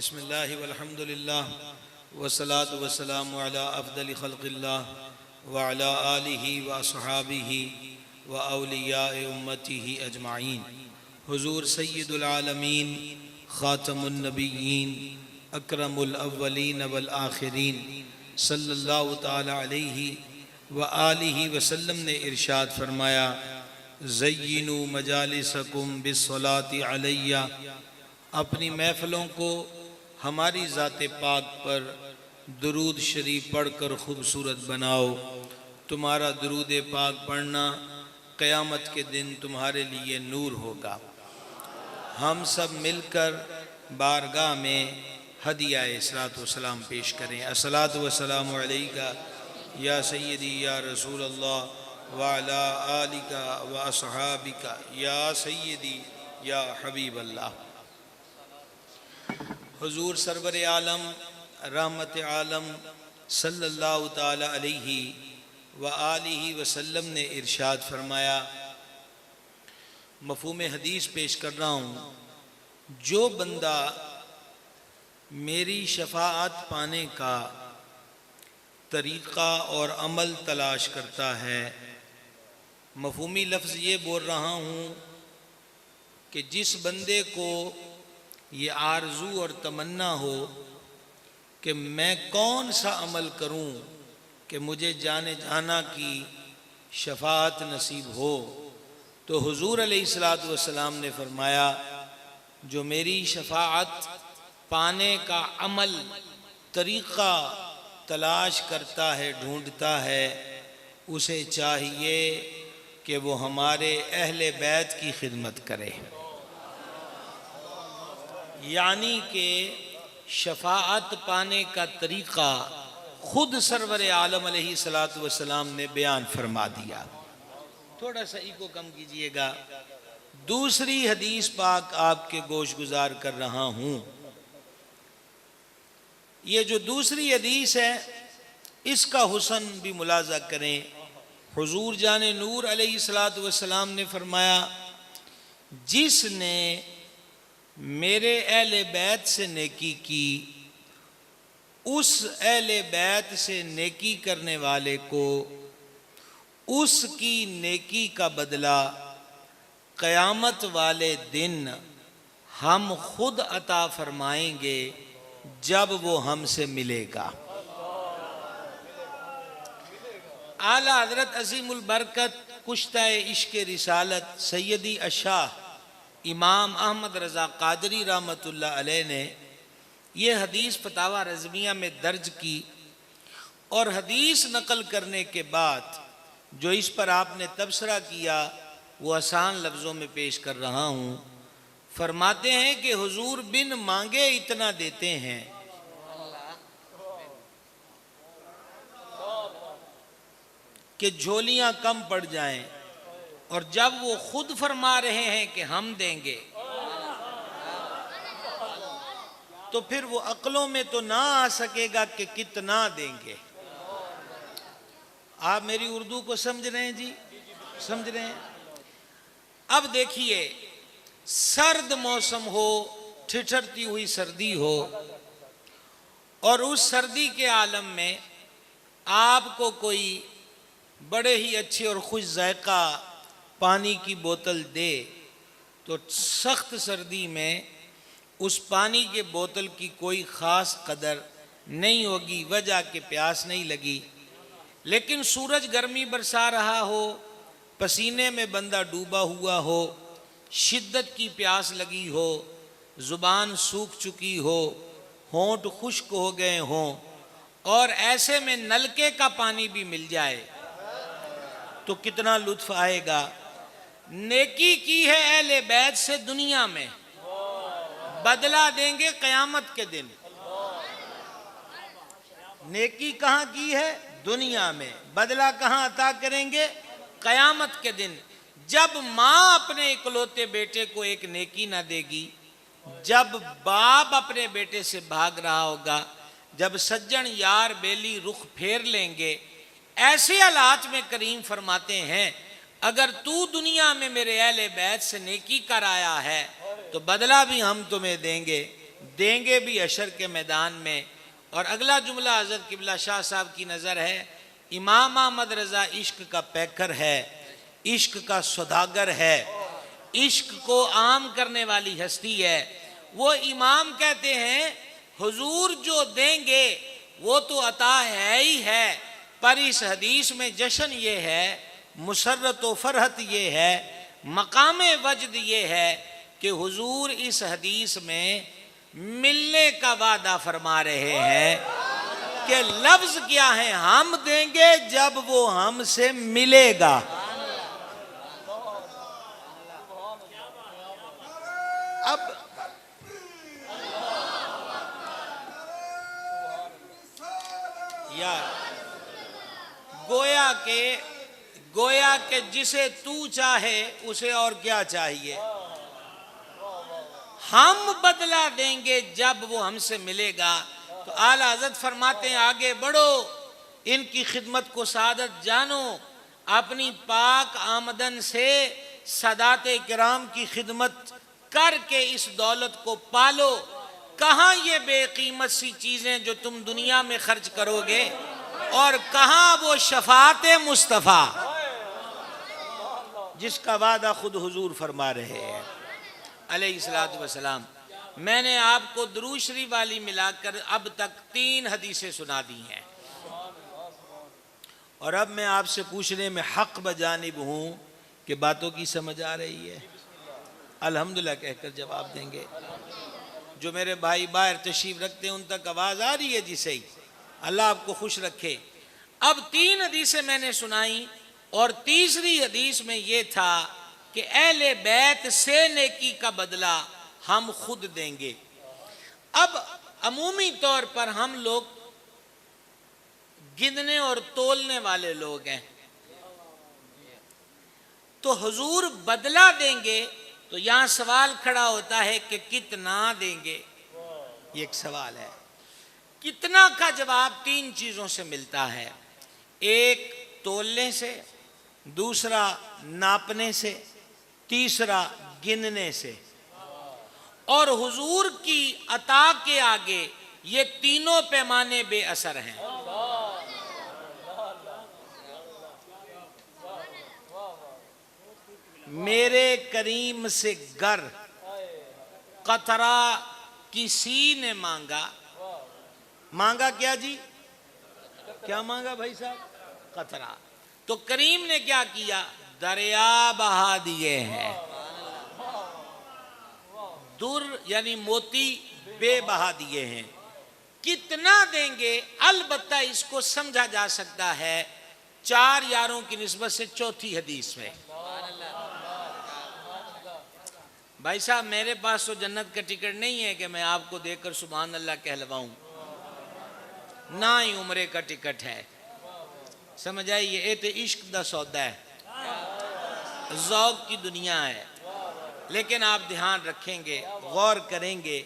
बिस्मिल्लाहि वल्हम्दुलिल्लाह वस्सलातु वस्सलामु अला अफ़्ज़लि ख़ल्क़िल्लाह व अला आलिहि व अस्हाबिहि व औलियाए उम्मतिहि अजमाइन। हुज़ूर सय्यिदुल आलमीन ख़ातमुन नबिय्यीन अकरमुल अव्वलीन वल आखिरीन सल्लल्लाहु तआला अलैहि व आलिहि वसल्लम ने इरशाद फरमाया, ज़य्यिनू मजालिसकुम बिस्सलाति अलैया, अपनी महफ़िलों को हमारी ज़ाते पाक पर दुरूद शरीफ पढ़कर खूबसूरत बनाओ। तुम्हारा दुरूद पाक पढ़ना क़यामत के दिन तुम्हारे लिए नूर होगा। हम सब मिलकर बारगाह में हदिया इस्सलातु वस्सलाम पेश करें। अस्सलातु वस्सलामु अलैका या सय्यदी या रसूल अल्लाह व अला आलिका व अस्हाबिका या सय्यदी या हबीब अल्लाह। हुज़ूर सरवर आलम रहमत आलम सल्लल्लाहु ताला अलैहि व आलिहि वसल्लम ने इरशाद फरमाया, मफ़हूम हदीस पेश कर रहा हूँ, जो बंदा मेरी शफ़ाअत पाने का तरीक़ा और अमल तलाश करता है, मफ़हूमी लफ्ज़ ये बोल रहा हूँ कि जिस बंदे को ये आरज़ू और तमन्ना हो कि मैं कौन सा अमल करूं कि मुझे जाने जाना की शफ़ाअत नसीब हो, तो हुज़ूर अलैहिस्सलातु वस्सलाम ने फरमाया, जो मेरी शफ़ाअत पाने का अमल तरीक़ा तलाश करता है, ढूंढता है, उसे चाहिए कि वो हमारे अहले बैत की खिदमत करे। यानी कि शफ़ाअत पाने का तरीक़ा खुद सरवर आलम अलैहिस्सलातु वस्सलाम ने बयान फरमा दिया। थोड़ा सा इको कम कीजिएगा। दूसरी हदीस पाक आपके गोश गुजार कर रहा हूँ। ये जो दूसरी हदीस है इसका हुसन भी मुलाजा करें। हुज़ूर जाने नूर अलैहिस्सलातु वस्सलाम ने फरमाया, जिसने मेरे अहले बैत से नेकी की, उस अहले बैत से नेकी करने वाले को उसकी नेकी का बदला क़यामत वाले दिन हम खुद अता फरमाएंगे जब वो हमसे मिलेगा। आला हज़रत अज़ीमुल बरकत कुश्ता-ए इश्क़ रिसालत सैयदी अशाह इमाम अहमद रज़ा क़ादरी रहमतुल्लाह अलैह ने ये हदीस फतावा रज़मिया में दर्ज की और हदीस नकल करने के बाद जो इस पर आपने तबसरा किया वो आसान लफ्ज़ों में पेश कर रहा हूँ। फरमाते हैं कि हुज़ूर बिन मांगे इतना देते हैं कि झोलियाँ कम पड़ जाएं, और जब वो खुद फरमा रहे हैं कि हम देंगे तो फिर वो अक्लों में तो ना आ सकेगा कि कितना देंगे। आप मेरी उर्दू को समझ रहे हैं जी? समझ रहे हैं? अब देखिए, सर्द मौसम हो, ठिठुरती हुई सर्दी हो, और उस सर्दी के आलम में आपको कोई बड़े ही अच्छे और खुश जायका पानी की बोतल दे, तो सख्त सर्दी में उस पानी के बोतल की कोई ख़ास कदर नहीं होगी, वजह के प्यास नहीं लगी। लेकिन सूरज गर्मी बरसा रहा हो, पसीने में बंदा डूबा हुआ हो, शिद्दत की प्यास लगी हो, ज़ुबान सूख चुकी हो, होंठ खुश्क हो गए हों, और ऐसे में नलके का पानी भी मिल जाए तो कितना लुत्फ़ आएगा। नेकी की है अहले बैत से दुनिया में, बदला देंगे क़यामत के दिन। नेकी कहाँ की है? दुनिया में। बदला कहाँ अता करेंगे? क़यामत के दिन। जब माँ अपने इकलौते बेटे को एक नेकी ना देगी, जब बाप अपने बेटे से भाग रहा होगा, जब सज्जन यार बेली रुख फेर लेंगे, ऐसे हालात में करीम फरमाते हैं, अगर तू दुनिया में मेरे अहले बैत से नेकी कर आया है तो बदला भी हम तुम्हें देंगे। देंगे भी हशर के मैदान में। और अगला जुमला हज़रत क़िबला शाह साहब की नज़र है, इमाम अहमद रज़ा इश्क का पैकर है, इश्क का सौदागर है, इश्क को आम करने वाली हस्ती है। वो इमाम कहते हैं हुजूर जो देंगे वो तो अता है ही है, पर इस हदीस में जश्न ये है, मुसर्रत व फरहत ये है, मकाम वजद ये है कि हुजूर इस हदीस में मिलने का वादा फरमा रहे हैं कि लफ्ज क्या है, हम देंगे जब वो हमसे मिलेगा। अब यार गोया के जिसे तू चाहे उसे और क्या चाहिए, हम बदला देंगे जब वो हमसे मिलेगा। तो आला हज़रत फरमाते हैं आगे बढ़ो, इनकी खिदमत को सादत जानो, अपनी पाक आमदन से सदाते किराम की खिदमत करके इस दौलत को पालो। कहाँ ये बेकीमत सी चीज़ें जो तुम दुनिया में खर्च करोगे, और कहाँ वो शफाते मुस्तफ़ा जिसका वादा खुद हुजूर फरमा रहे हैं अलैहिस्सलातु वस्सलाम। मैंने आपको दुरूद शरीफ वाली मिलाकर अब तक 3 हदीसें सुना दी हैं, और अब मैं आपसे पूछने में हक बजानिब हूँ कि बातों की समझ आ रही है। अल्हम्दुलिल्लाह कहकर जवाब देंगे। जो मेरे भाई बाहर तशरीफ रखते हैं उन तक आवाज़ आ रही है जी? सही, अल्लाह आपको खुश रखे। अब 3 हदीसें मैंने सुनाई, और तीसरी हदीस में ये था कि अहले बैत से नेकी का बदला हम खुद देंगे। अब अमूमी तौर पर हम लोग गिनने और तोलने वाले लोग हैं, तो हुजूर बदला देंगे, तो यहां सवाल खड़ा होता है कि कितना देंगे। ये एक सवाल है। कितना का जवाब 3 चीजों से मिलता है, एक तोलने से, दूसरा नापने से, तीसरा गिनने से। और हुजूर की अता के आगे ये तीनों पैमाने बेअसर हैं। मेरे करीम से गर कतरा किसी ने मांगा, मांगा क्या जी, क्या मांगा भाई साहब? कतरा। तो करीम ने क्या किया? दरिया बहा दिए हैं। दुर यानी मोती बे बहा दिए हैं। कितना देंगे? अलबत्ता इसको समझा जा सकता है 4 यारों की निस्बत से चौथी हदीस में। भाई साहब मेरे पास तो जन्नत का टिकट नहीं है कि मैं आपको देकर सुभान अल्लाह कहलवाऊं, ना ही उम्रे का टिकट है। समझ आइए, ये तो इश्क दा सौदा है, ज़ौक़ की दुनिया है। लेकिन आप ध्यान रखेंगे, गौर करेंगे,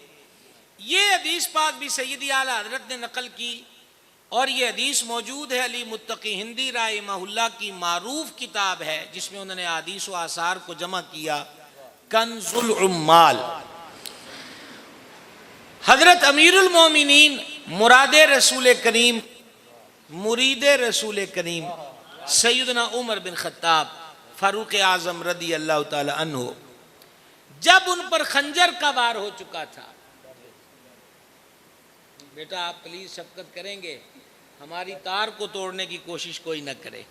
ये हदीस पाक भी सैयदी आला हज़रत ने नकल की, और ये हदीस मौजूद है अली मुत्तकी हिंदी राहिमहुल्लाह की मारूफ किताब है, जिसमें उन्होंने हदीस व आसार को जमा किया, कंजुल उम्माल। हजरत अमीरुल मोमिनीन मुरादे रसूल करीम, मुरीदे रसूल करीम सैयदना उमर बिन खत्ताब फारूक आजम रदी अल्लाह ताला अन्हु, जब उन पर खंजर का वार हो चुका था, बेटा आप प्लीज शफकत करेंगे, हमारी तार को तोड़ने की कोशिश कोई न करे।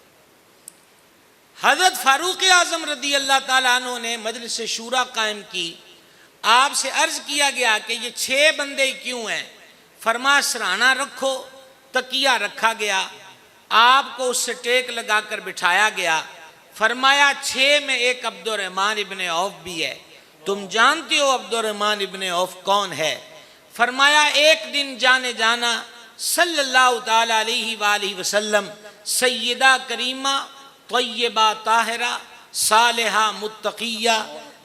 हजरत फारूक आजम रदी अल्लाह ताला अन्हु ने मजलिस शूरा कायम की। आपसे अर्ज किया गया कि ये 6 बंदे क्यों हैं? फरमा सराहना रखो, तकिया रखा गया, आपको उससे टेक लगाकर बिठाया गया। फरमाया 6 में एक अब्दुर्रहमान इब्ने औफ भी है, तुम जानते हो अब्दुर्रहमान इब्ने औफ कौन है? फरमाया एक दिन जाने जाना सल्लल्लाहु ताला अलैहि वसल्लम सैयदा करीमा तय्यबा ताहिरा सालिहा मुत्तकिया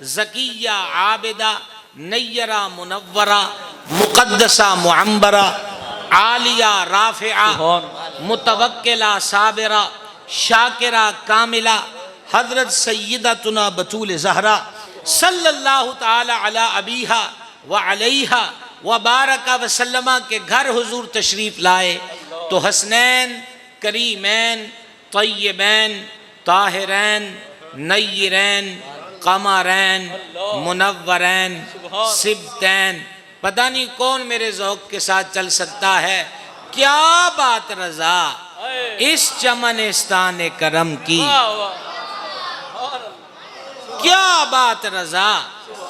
ज़किया आबिदा नय्यरा मुनव्वरा मुक़द्दसा मुअम्बरा आलिया राफ़िआ मुतवक्किला साबिरा शाकिरा कामिला हज़रत सय्यदतुना बतूल ज़हरा सल्लल्लाहु ताला अला अबीहा व अलैहा व बारका वसल्लमा के घर हुजूर तशरीफ़ लाए तो हसनैन करीमैन तय्यबैन ताहिरैन नय्यरैन कमरैन मुनव्वरैन सिब्तैन, पता नहीं कौन मेरे ज़ौक़ के साथ चल सकता है। क्या बात रज़ा इस चमनिस्तान करम की, क्या बात रज़ा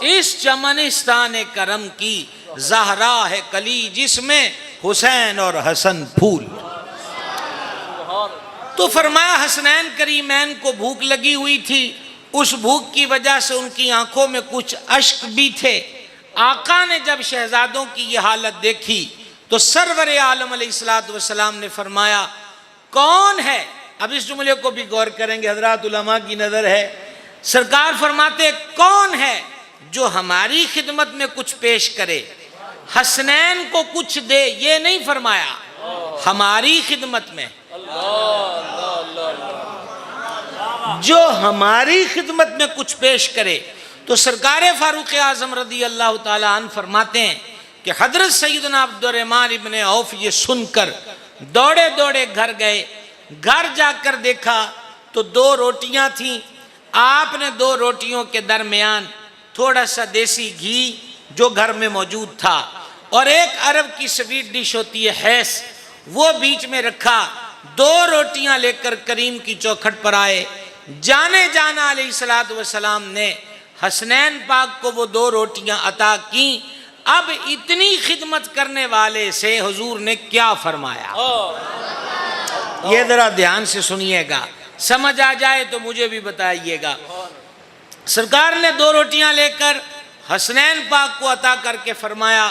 इस चमनिस्तान करम की, ज़हरा है कली जिसमें हुसैन और हसन फूल। तो फरमाया हसनैन करीमैन को भूख लगी हुई थी, उस भूख की वजह से उनकी आंखों में कुछ अश्क भी थे। आका ने जब शहजादों की ये हालत देखी तो सरवर आलम अलैहिस्सलातु वस्सलाम ने फरमाया कौन है, अब इस जुमले को भी गौर करेंगे, हजरात उलमा की नज़र है। सरकार फरमाते कौन है जो हमारी खिदमत में कुछ पेश करे, हसनैन को कुछ दे, ये नहीं फरमाया, हमारी खिदमत में, जो हमारी खिदमत में कुछ पेश करे। तो सरकार फारूक आज़म रदी अल्लाह ताला अन्हु फरमाते हैं कि हजरत सैयदना अब्दुर्रहमान इब्ने औफ ये सुनकर दौड़े दौड़े घर गए। घर जाकर देखा तो 2 रोटियां थीं। आपने 2 रोटियों के दरमियान थोड़ा सा देसी घी जो घर में मौजूद था और एक अरब की स्वीट डिश होती है हैस, वो बीच में रखा। 2 रोटियां लेकर करीम की चौखट पर आए। जाने जाना अलैहिस्सलातु वस्सलाम ने हसनैन पाक को वो 2 रोटियां अता की। अब इतनी खिदमत करने वाले से हुजूर ने क्या फरमाया, ये जरा ध्यान से सुनिएगा, समझ आ जाए तो मुझे भी बताइएगा। सरकार ने 2 रोटियां लेकर हसनैन पाक को अता करके फरमाया,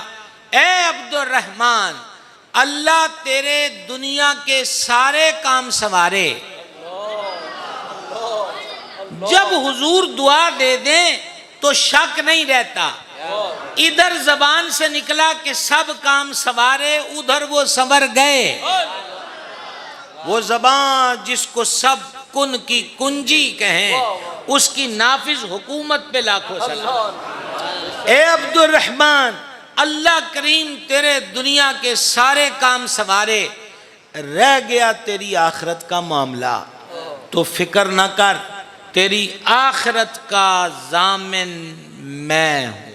ए अब्दुर्रहमान, अल्लाह तेरे दुनिया के सारे काम सवारे। जब हुजूर दुआ दे दें तो शक नहीं रहता। इधर जबान से निकला कि सब काम सवारे, उधर वो संवर गए। वो जबान जिसको सब कुन की कुंजी कहें, उसकी नाफिज हुकूमत पे लाखों सलाम। ए अब्दुर्रहमान, अल्लाह करीम तेरे दुनिया के सारे काम सवारे, रह गया तेरी आखिरत का मामला, तो फिक्र ना कर, तेरी आखिरत का जामिन मैं हूं।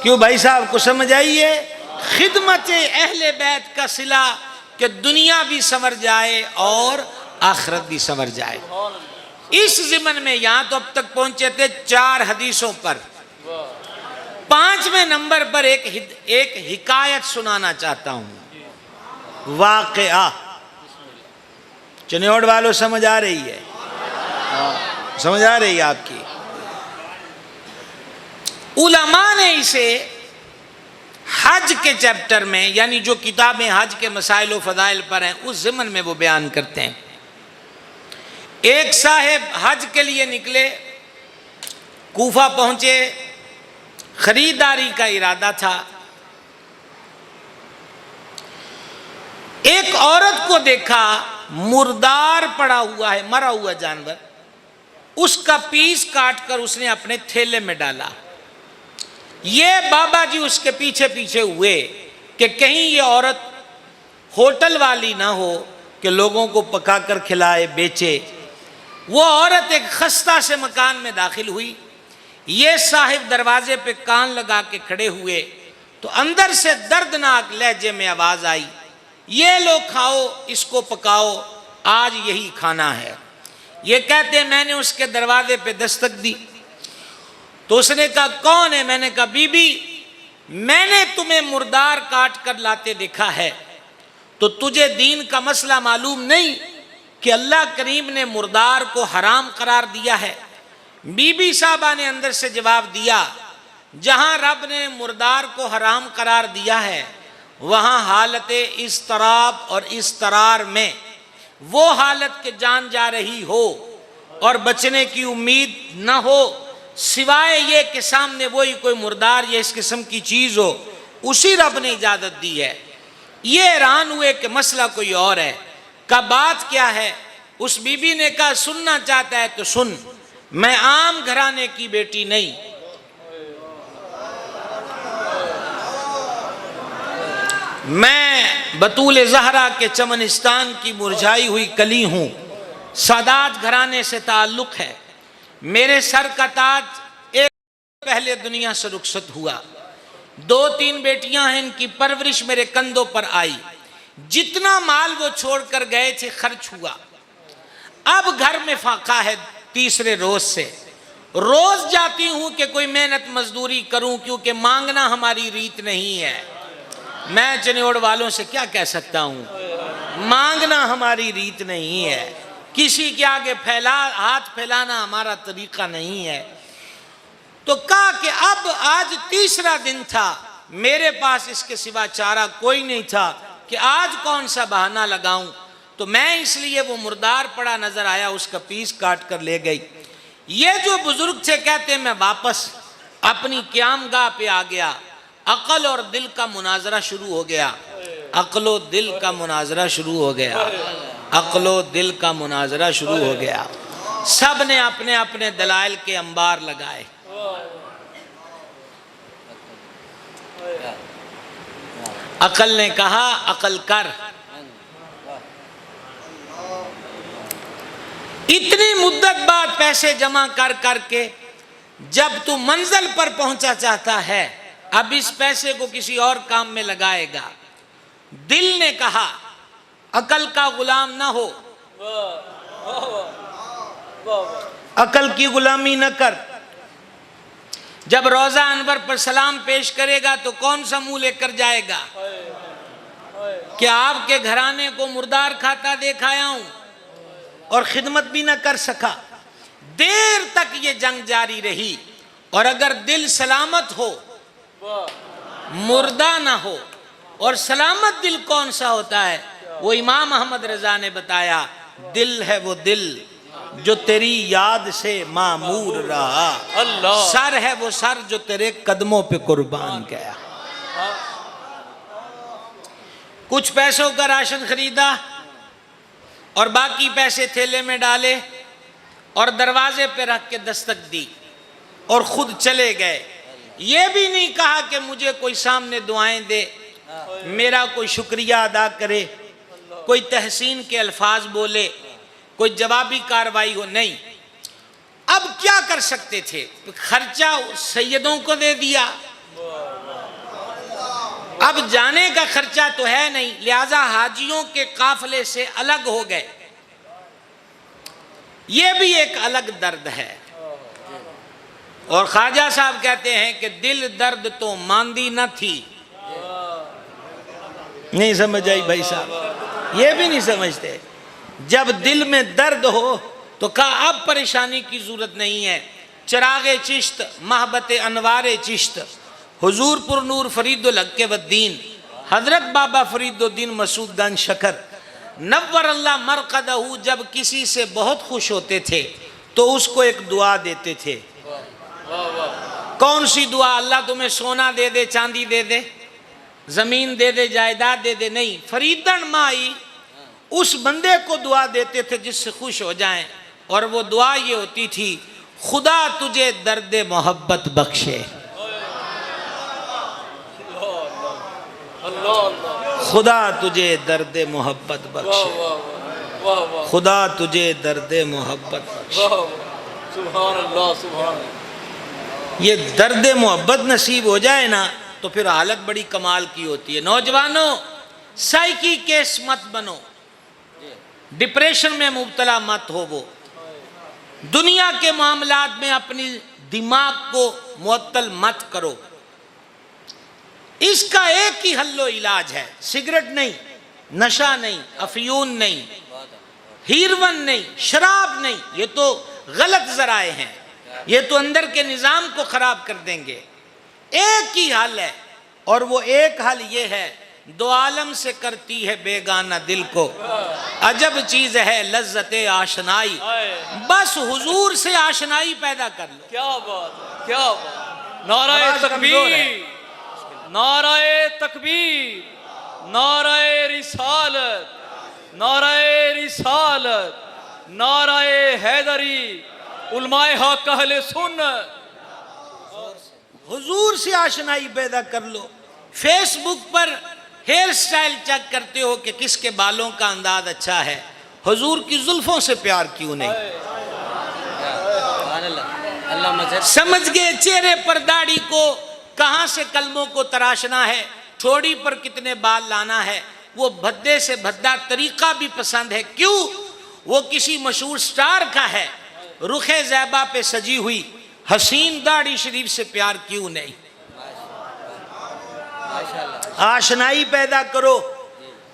क्यों भाई साहब को समझ आइए, खिदमत अहले बैत का सिला कि दुनिया भी संवर जाए और आखिरत भी संवर जाए। इस ज़िमन में यहाँ तो अब तक पहुंचे थे 4 हदीसों पर। 5वें नंबर पर एक हिकायत सुनाना चाहता हूं, वाक़या। चनियोड़ वालों समझ आ रही है, समझ आ रही है आपकी। उलमा ने इसे हज के चैप्टर में, यानी जो किताबें हज के मसाइल व फ़दाइल पर हैं, उस ज़िमन में वो बयान करते हैं। एक साहिब हज के लिए निकले, कूफा पहुंचे, खरीदारी का इरादा था। एक औरत को देखा, मुर्दार पड़ा हुआ है, मरा हुआ जानवर, उसका पीस काट कर उसने अपने थैले में डाला। ये बाबा जी उसके पीछे पीछे हुए कि कहीं ये औरत होटल वाली ना हो कि लोगों को पका कर खिलाए बेचे। वो औरत एक खस्ता से मकान में दाखिल हुई। ये साहिब दरवाजे पे कान लगा के खड़े हुए तो अंदर से दर्दनाक लहजे में आवाज आई, ये लो खाओ, इसको पकाओ, आज यही खाना है। ये कहते मैंने उसके दरवाजे पे दस्तक दी तो उसने कहा कौन है? मैंने कहा बीबी, मैंने तुम्हें मुर्दार काट कर लाते देखा है, तो तुझे दीन का मसला मालूम नहीं कि अल्लाह करीम ने मुर्दार को हराम करार दिया है। बीबी साहबा ने अंदर से जवाब दिया, जहां रब ने मुर्दार को हराम करार दिया है वहां हालत इस्तराब और इस्तरार में वो हालत के जान जा रही हो और बचने की उम्मीद न हो, सिवाय ये कि सामने वही कोई मुर्दार या इस किस्म की चीज़ हो, उसी रब ने इजाज़त दी है। ये हैरान हुए कि मसला कोई और है। का बात क्या है? उस बीबी ने कहा सुनना चाहता है तो सुन, मैं आम घराने की बेटी नहीं, मैं बतूल ज़हरा के चमनिस्तान की मुरझाई हुई कली हूँ। सादात घराने से ताल्लुक़ है। मेरे सर का ताज एक पहले दुनिया से रुखसत हुआ। 2-3 बेटियां हैं, इनकी परवरिश मेरे कंधों पर आई। जितना माल वो छोड़कर गए थे खर्च हुआ। अब घर में फाका है। तीसरे रोज से रोज जाती हूं कि कोई मेहनत मजदूरी करूं, क्योंकि मांगना हमारी रीत नहीं है। मैं चनियोड़ वालों से क्या कह सकता हूं, मांगना हमारी रीत नहीं है। किसी के आगे हाथ फैलाना हमारा तरीका नहीं है। तो कहा कि अब आज तीसरा दिन था, मेरे पास इसके सिवा चारा कोई नहीं था कि आज कौन सा बहाना लगाऊं। तो मैं इसलिए वो मुर्दार पड़ा नजर आया, उसका पीस काट कर ले गई। ये जो बुजुर्ग थे कहते मैं वापस अपनी क़यामगाह पे आ गया। अकल और दिल का मुनाजरा शुरू हो गया। अकलो दिल का मुनाजरा शुरू हो गया। अकलो दिल का मुनाजरा शुरू हो गया। सब ने अपने अपने दलाइल के अंबार लगाए। अकल ने कहा अकल कर। इतनी मुद्दत बाद पैसे जमा कर करके जब तू मंजिल पर पहुंचा चाहता है, अब इस पैसे को किसी और काम में लगाएगा। दिल ने कहा अकल का गुलाम ना हो, अकल की गुलामी न कर। जब रोजा अनवर पर सलाम पेश करेगा तो कौन सा मुंह लेकर जाएगा? क्या आपके घराने को मुर्दार खाता देखाया हूं और खिदमत भी न कर सका। देर तक ये जंग जारी रही। और अगर दिल सलामत हो, मुर्दा ना हो, और सलामत दिल कौन सा होता है? वो इमाम अहमद रजा ने बताया, दिल है वो दिल जो तेरी याद से मामूर रहा। अल्लाह। सर है वो सर जो तेरे कदमों पे कुर्बान गया। कुछ पैसों का राशन खरीदा और बाकी पैसे थैले में डाले और दरवाजे पे रख के दस्तक दी और खुद चले गए। ये भी नहीं कहा कि मुझे कोई सामने दुआएं दे, मेरा कोई शुक्रिया अदा करे, कोई तहसीन के अल्फाज बोले, कोई जवाबी कार्रवाई हो। नहीं। अब क्या कर सकते थे? खर्चा सैयदों को दे दिया। अब जाने का खर्चा तो है नहीं, लिहाजा हाजियों के काफले से अलग हो गए। यह भी एक अलग दर्द है। और ख्वाजा साहब कहते हैं कि दिल दर्द तो मांदी न थी। नहीं समझ आई भाई साहब? ये भी नहीं समझते। जब दिल में दर्द हो तो कहा अब परेशानी की जरूरत नहीं है। चिरागे चिश्त महबत अनवारे चिश्त हुजूर पुरनूर फरीदुल हक वद्दीन हजरत बाबा फरीदुद्दीन मसूद गंज शकर नव्वर अल्लाह मरकदहू जब किसी से बहुत खुश होते थे तो उसको एक दुआ देते थे। कौन सी दुआ? अल्लाह तुम्हें सोना दे दे, चांदी दे दे, जमीन दे दे, जायदाद दे दे। नहीं, फरीदन माई उस बंदे को दुआ देते थे जिससे खुश हो जाएं। और वो दुआ ये होती थी, खुदा तुझे दर्द मोहब्बत बख्शे, खुदा तुझे दर्द मोहब्बत बख्शे, खुदा तुझे दर्द मोहब्बत बख्शे। सुभान अल्लाह, सुभान अल्लाह। ये दर्द मोहब्बत नसीब हो जाए ना तो फिर हालत बड़ी कमाल की होती है। नौजवानों, साइकी केस मत बनो, डिप्रेशन में मुब्तला मत हो। वो दुनिया के मामलात में अपनी दिमाग को मुअत्तल मत करो। इसका एक ही हल्लो इलाज है, सिगरेट नहीं, नशा नहीं, अफयून नहीं, हीरोइन नहीं, शराब नहीं। ये तो गलत जराए हैं, ये तो अंदर के निज़ाम को खराब कर देंगे। एक ही हल है और वो एक हल ये है, दो आलम से करती है बेगाना दिल को अजब चीज है लज्जते आशनाई। बस हुजूर से आशनाई पैदा कर लो। क्या बात है, क्या बात। नाराए तकबीर, नाराए तकबीर, नाराए रिसालत, नाराए रिसालत, नाराए हैदरी, उलमाए हक अहले सुन्नत। हुजूर से आशनाई पैदा कर लो। फेसबुक पर हेयर स्टाइल चेक करते हो कि किसके बालों का अंदाज अच्छा है, हुजूर की जुल्फों से प्यार क्यों नहीं? समझ गए चेहरे पर दाढ़ी को कहां से कलमों को तराशना है, ठोड़ी पर कितने बाल लाना है। वो भद्दे से भद्दा तरीका भी पसंद है। क्यों? वो किसी मशहूर स्टार का है, रुखे ज़ैबा पे सजी हुई हसीन दाढ़ी शरीफ से प्यार क्यों नहीं? आशनाई पैदा करो,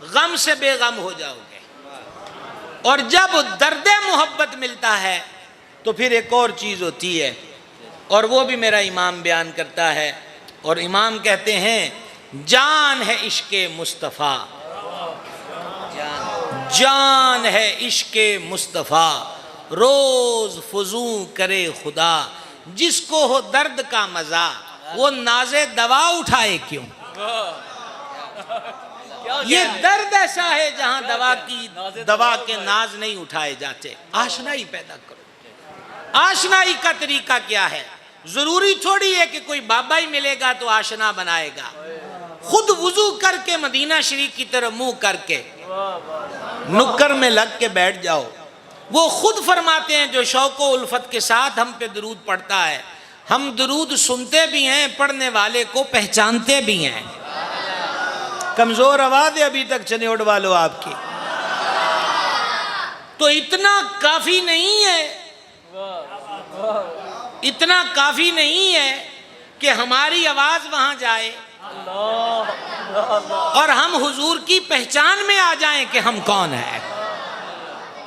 गम से बेगम हो जाओगे। और जब दर्द मोहब्बत मिलता है तो फिर एक और चीज होती है, और वो भी मेरा इमाम बयान करता है। और इमाम कहते हैं जान है इश्के मुस्तफ़ा, जान है इश्के मुस्तफ़ा, रोज फुजू करे खुदा, जिसको हो दर्द का मजा वो नाज़े दवा उठाए क्यों? ये दर्द ऐसा है जहां दवा के नाज नहीं उठाए जाते। आशनाई पैदा करो। आशनाई का तरीका क्या है? जरूरी थोड़ी है कि कोई बाबा ही मिलेगा तो आशना बनाएगा। खुद वुजू करके मदीना शरीफ की तरफ मुंह करके नुक्कर में लग के बैठ जाओ। वो खुद फरमाते हैं जो शौको उल्फत के साथ हम पे दरूद पढ़ता है, हम दरूद सुनते भी हैं, पढ़ने वाले को पहचानते भी हैं। कमजोर आवाज है अभी तक चनेड़ वालों आपकी। तो इतना काफी नहीं है, इतना काफी नहीं है कि हमारी आवाज वहां जाए और हम हुजूर की पहचान में आ जाएं कि हम कौन है।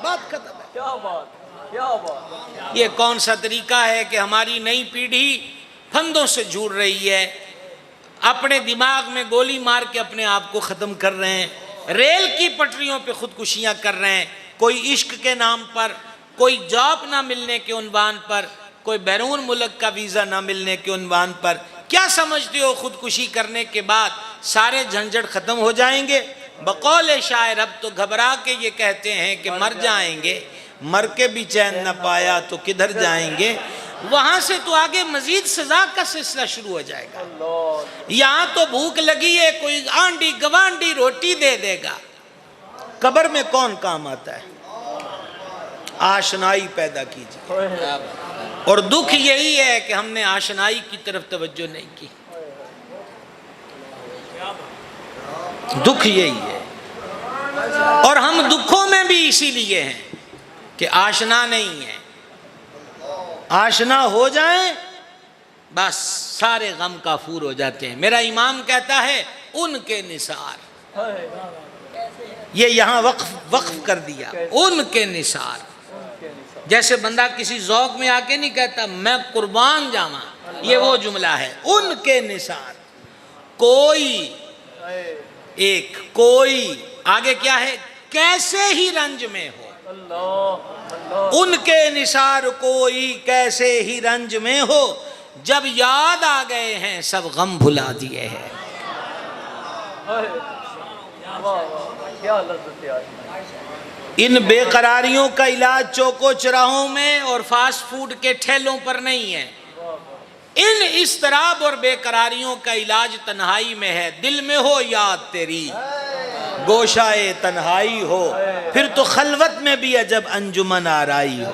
बात खत्म है। क्या बात, क्या बात। ये कौन सा तरीका है कि हमारी नई पीढ़ी फंदों से जुड़ रही है, अपने दिमाग में गोली मार के अपने आप को ख़त्म कर रहे हैं, रेल की पटरियों पे खुदकुशियां कर रहे हैं, कोई इश्क के नाम पर, कोई जॉब ना मिलने के उन्वान पर, कोई बैरून मुल्क का वीज़ा ना मिलने के उन्वान पर। क्या समझते हो खुदकुशी करने के बाद सारे झंझट ख़त्म हो जाएंगे? बकौल शायर अब तो घबरा के ये कहते हैं कि मर जाएंगे, मर के भी चैन न पाया तो किधर जाएंगे। वहां से तो आगे मजीद सजा का सिलसिला शुरू हो जाएगा। यहाँ तो भूख लगी है, कोई आंडी गवांडी रोटी दे देगा। कब्र में कौन काम आता है? आशनाई पैदा कीजिए। और दुख यही है कि हमने आशनाई की तरफ तवज्जो नहीं की। दुख यही है। और हम दुखों में भी इसीलिए हैं कि आशना नहीं है। आशना हो जाए बस सारे गम काफूर हो जाते हैं। मेरा इमाम कहता है उनके निसार, ये यहां वक्फ कर दिया, उनके निसार। जैसे बंदा किसी ज़ौक़ में आके नहीं कहता मैं कुर्बान जावा, ये वो जुमला है। उनके निसार कोई एक, कोई आगे क्या है? कैसे ही रंज में हो। उनके निसार कोई कैसे ही रंज में हो, जब याद आ गए हैं सब गम भुला दिए हैं। इन बेकरारियों का इलाज चौको चौराहों में और फास्ट फूड के ठेलों पर नहीं है। इन इस्तराब और बेकरारियों का इलाज तन्हाई में है। दिल में हो याद तेरी, गोशाए तन्हाई हो, फिर तो खलवत में भी अजब अंजुमन आराई हो।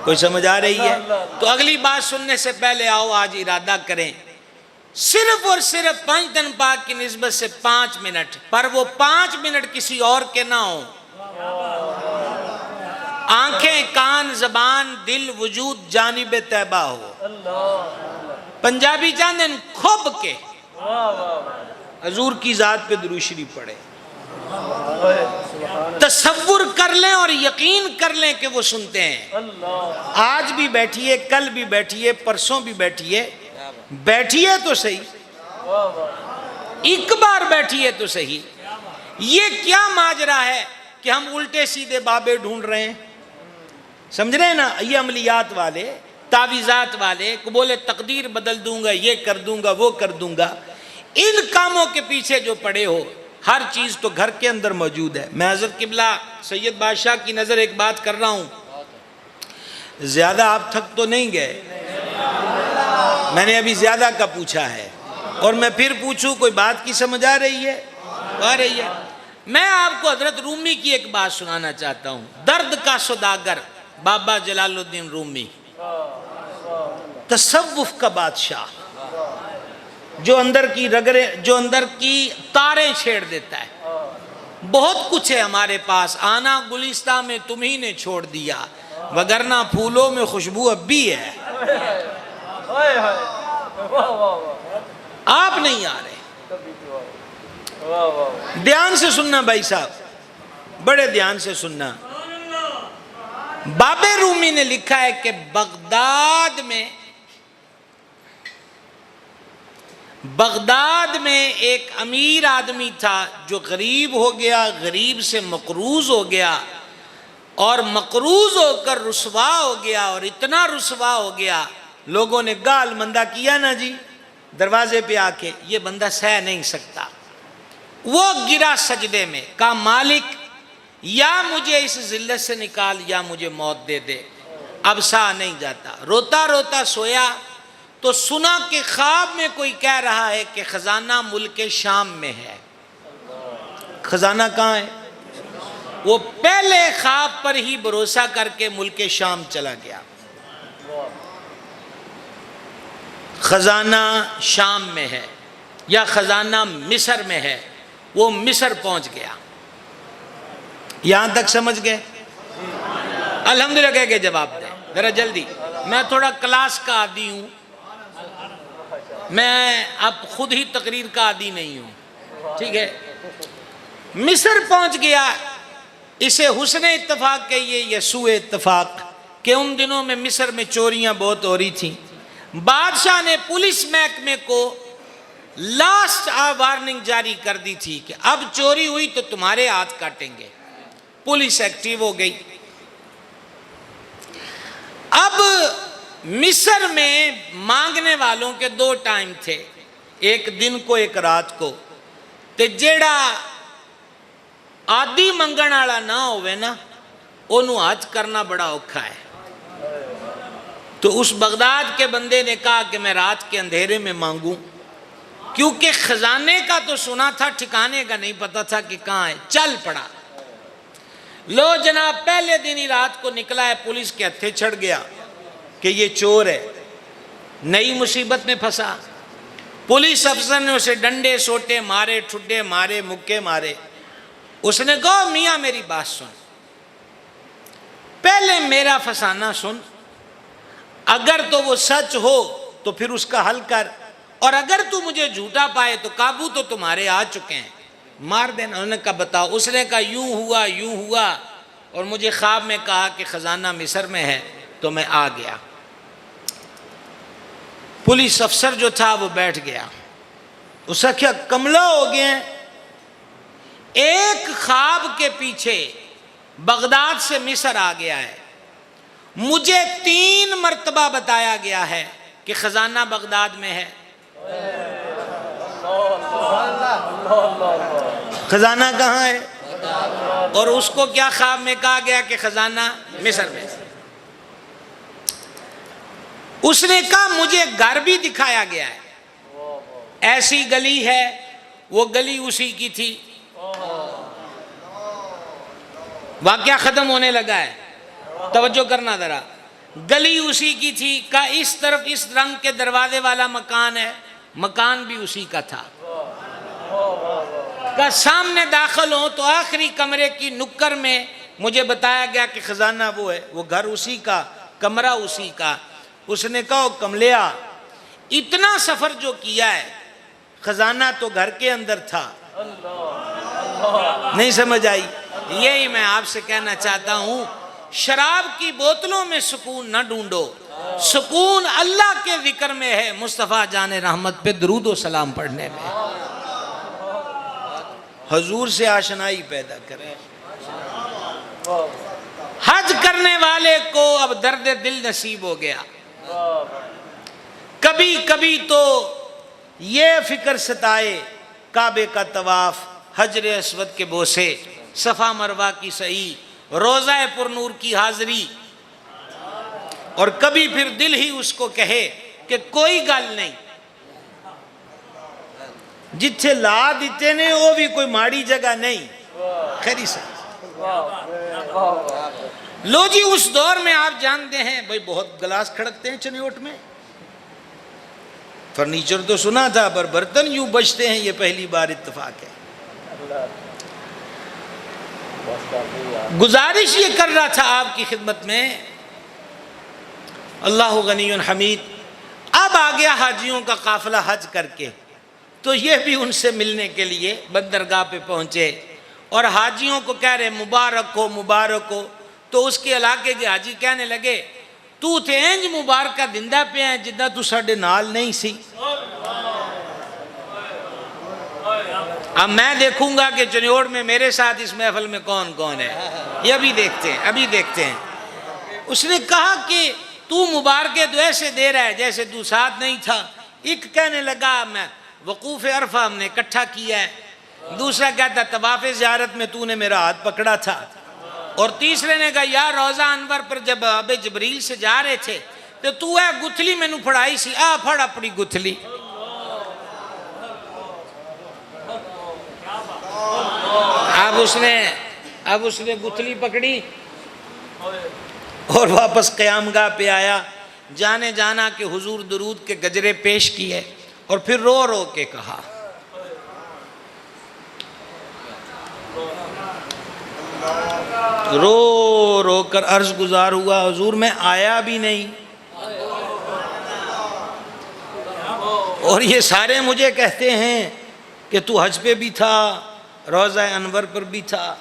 कोई समझ आ रही है? तो अगली बात सुनने से पहले आओ आज इरादा करें सिर्फ और सिर्फ पंचतन पाक की निस्बत से 5 मिनट, पर वो 5 मिनट किसी और के ना हो। आंखें, कान, जबान, दिल, वजूद जानिब तैबा हो। पंजाबी चाहते खुब के हजूर की जात पे दुरूद शरीफ पढ़े, तसव्वुर कर लें और यकीन कर लें कि वो सुनते हैं। आज भी बैठिए, कल भी बैठिए, परसों भी बैठिए, बैठिए तो सही, एक बार बैठिए तो सही। ये क्या माजरा है कि हम उल्टे सीधे बाबे ढूंढ रहे हैं? समझ रहे हैं ना? ये अमलियात वाले, तावीज़ात वाले को बोले तकदीर बदल दूंगा, ये कर दूंगा, वो कर दूंगा। इन कामों के पीछे जो पड़े हो, हर चीज तो घर के अंदर मौजूद है। मैं हज़रत किबला सैयद बादशाह की नजर एक बात कर रहा हूं। ज्यादा आप थक तो नहीं गए? मैंने अभी ज्यादा का पूछा है। और मैं फिर पूछूं कोई बात की समझ आ रही है? आ रही है। मैं आपको हजरत रूमी की एक बात सुनाना चाहता हूं। दर्द का सौदागर बाबा जलालुद्दीन रूमी, तसव्वुफ का बादशाह, जो अंदर की रगरे, जो अंदर की तारें छेड़ देता है। बहुत कुछ है हमारे पास, आना गुलिस्ता में तुम्ही ने छोड़ दिया, वगरना फूलों में खुशबू अब भी है। आप नहीं आ रहे। ध्यान से सुनना भाई साहब, बड़े ध्यान से सुनना। बाबे रूमी ने लिखा है कि बगदाद में एक अमीर आदमी था जो गरीब हो गया, गरीब से मकरूज हो गया और मकरूज होकर रुसवा हो गया, और इतना रुसवा हो गया लोगों ने गाल मंदा किया ना जी दरवाजे पे आके, ये बंदा सह नहीं सकता। वो गिरा सजदे में, कहा मालिक या मुझे इस जिल्लत से निकाल या मुझे मौत दे दे, अब सह नहीं जाता। रोता रोता सोया तो सुना कि ख्वाब में कोई कह रहा है कि खजाना मुल्क शाम में है। खजाना कहाँ है? वो पहले ख्वाब पर ही भरोसा करके मुल्क शाम चला गया। खजाना शाम में है या खजाना मिस्र में है, वो मिस्र पहुंच गया। यहां तक समझ गए? अल्हम्दुलिल्लाह कह के जवाब दें जरा जल्दी। मैं थोड़ा क्लास का आदी हूं, मैं अब खुद ही तकरीर का आदी नहीं हूं, ठीक है। मिस्र पहुंच गया। इसे हुस्ने इत्तफाक कहिए या सूए इत्तफाक के उन दिनों में मिस्र में चोरियां बहुत हो रही थी। बादशाह ने पुलिस महकमे को लास्ट वार्निंग जारी कर दी थी कि अब चोरी हुई तो तुम्हारे हाथ काटेंगे। पुलिस एक्टिव हो गई। अब मिस्र में मांगने वालों के दो टाइम थे, एक दिन को एक रात को। ते जेड़ा आदि मंगण वाला ना होवे ना, ओनू हज करना बड़ा औखा है। तो उस बगदाद के बंदे ने कहा कि मैं रात के अंधेरे में मांगूं, क्योंकि खजाने का तो सुना था, ठिकाने का नहीं पता था कि कहाँ है। चल पड़ा। लो जनाब, पहले दिन ही रात को निकला है, पुलिस के हत्थे चढ़ गया कि ये चोर है। नई मुसीबत में फंसा। पुलिस अफसर ने उसे डंडे सोटे मारे, ठुड्डे मारे, मुक्के मारे। उसने कहा मियाँ मेरी बात सुन, पहले मेरा फसाना सुन, अगर तो वो सच हो तो फिर उसका हल कर, और अगर तू मुझे झूठा पाए तो काबू तो तुम्हारे आ चुके हैं, मार देना। उन्होंने कहा बताओ। उसने कहा यूं हुआ और मुझे ख्वाब में कहा कि खजाना मिस्र में है, तो मैं आ गया। पुलिस अफसर जो था वो बैठ गया। उसका क्या कमला हो गया। एक ख्वाब के पीछे बगदाद से मिस्र आ गया है। मुझे 3 मर्तबा बताया गया है कि खजाना बगदाद में है। खजाना कहाँ है? और उसको क्या ख्वाब में कहा गया कि खजाना मिस्र में। उसने कहा मुझे घर भी दिखाया गया है, ऐसी गली है, वो गली उसी की थी। वाकया खत्म होने लगा है, तवज्जो करना जरा। गली उसी की थी। का इस तरफ इस रंग के दरवाजे वाला मकान है, मकान भी उसी का था। का सामने दाखिल हो तो आखिरी कमरे की नुक्कर में मुझे बताया गया कि खजाना वो है, वो घर उसी का, कमरा उसी का। उसने कहा कमलिया, इतना सफर जो किया है, खजाना तो घर के अंदर था। नहीं समझ आई? यही मैं आपसे कहना चाहता हूं, शराब की बोतलों में सुकून न ढूंढो, सुकून अल्लाह के जिक्र में है, मुस्तफ़ा जाने रहमत पे दुरूद व सलाम पढ़ने में। हजूर से आशनाई पैदा करें। हज करने वाले को अब दर्द दिल नसीब हो गया। कभी कभी तो ये फिक्र सताए, काबे का तवाफ, हजर अस्वद के बोसे, सफ़ा मरवा की सही, रोज़ा पुरनूर की हाजिरी, और कभी फिर दिल ही उसको कहे कि कोई गल नहीं, जिथे ला दिते ने वो भी कोई माड़ी जगह नहीं। खैरी से लो जी, उस दौर में आप जानते हैं भाई बहुत गिलास खड़कते हैं चनियोट में। फर्नीचर तो सुना था पर बर्तन यूं बचते हैं ये पहली बार इत्तेफाक है। गुजारिश ये कर रहा था आपकी खिदमत में, अल्लाह गनीयुन हमीद। अब आ गया हाजियों का काफिला हज करके, तो ये भी उनसे मिलने के लिए बंदरगाह पे पहुंचे और हाजियों को कह रहे मुबारक हो मुबारक हो। तो उसके इलाके के हाजी कहने लगे तू ते इंज मुबारक का दिंदा पे है जिदा तू साडे नाल नहीं सी। अब मैं देखूंगा कि चनियोड़ में मेरे साथ इस महफिल में कौन कौन है, ये अभी देखते हैं, अभी देखते हैं। उसने कहा कि तू मुबारके तो ऐसे दे रहा है जैसे तू साथ नहीं था। एक कहने लगा मैं वकूफ़ अरफा हमने इकट्ठा किया है, दूसरा कहता तवाफ़ ज़ियारत में तूने मेरा हाथ पकड़ा था, और तीसरे ने कहा यार रोज़ा अनवर पर जब अबे जबरील से जा रहे थे तो तू है गुथली मैनू फड़ाई सी, आ फड़ अपनी गुथली। अब उसने गुथली पकड़ी और वापस क़यामगाह पे आया, जाने जाना कि हुजूर दुरूद के गजरे पेश किए और फिर रो रो के कहा रो रो कर अर्ज गुजार हुआ हुजूर मैं आया भी नहीं और ये सारे मुझे कहते हैं कि तू हज पे भी था, रोज़ा अनवर पर भी था,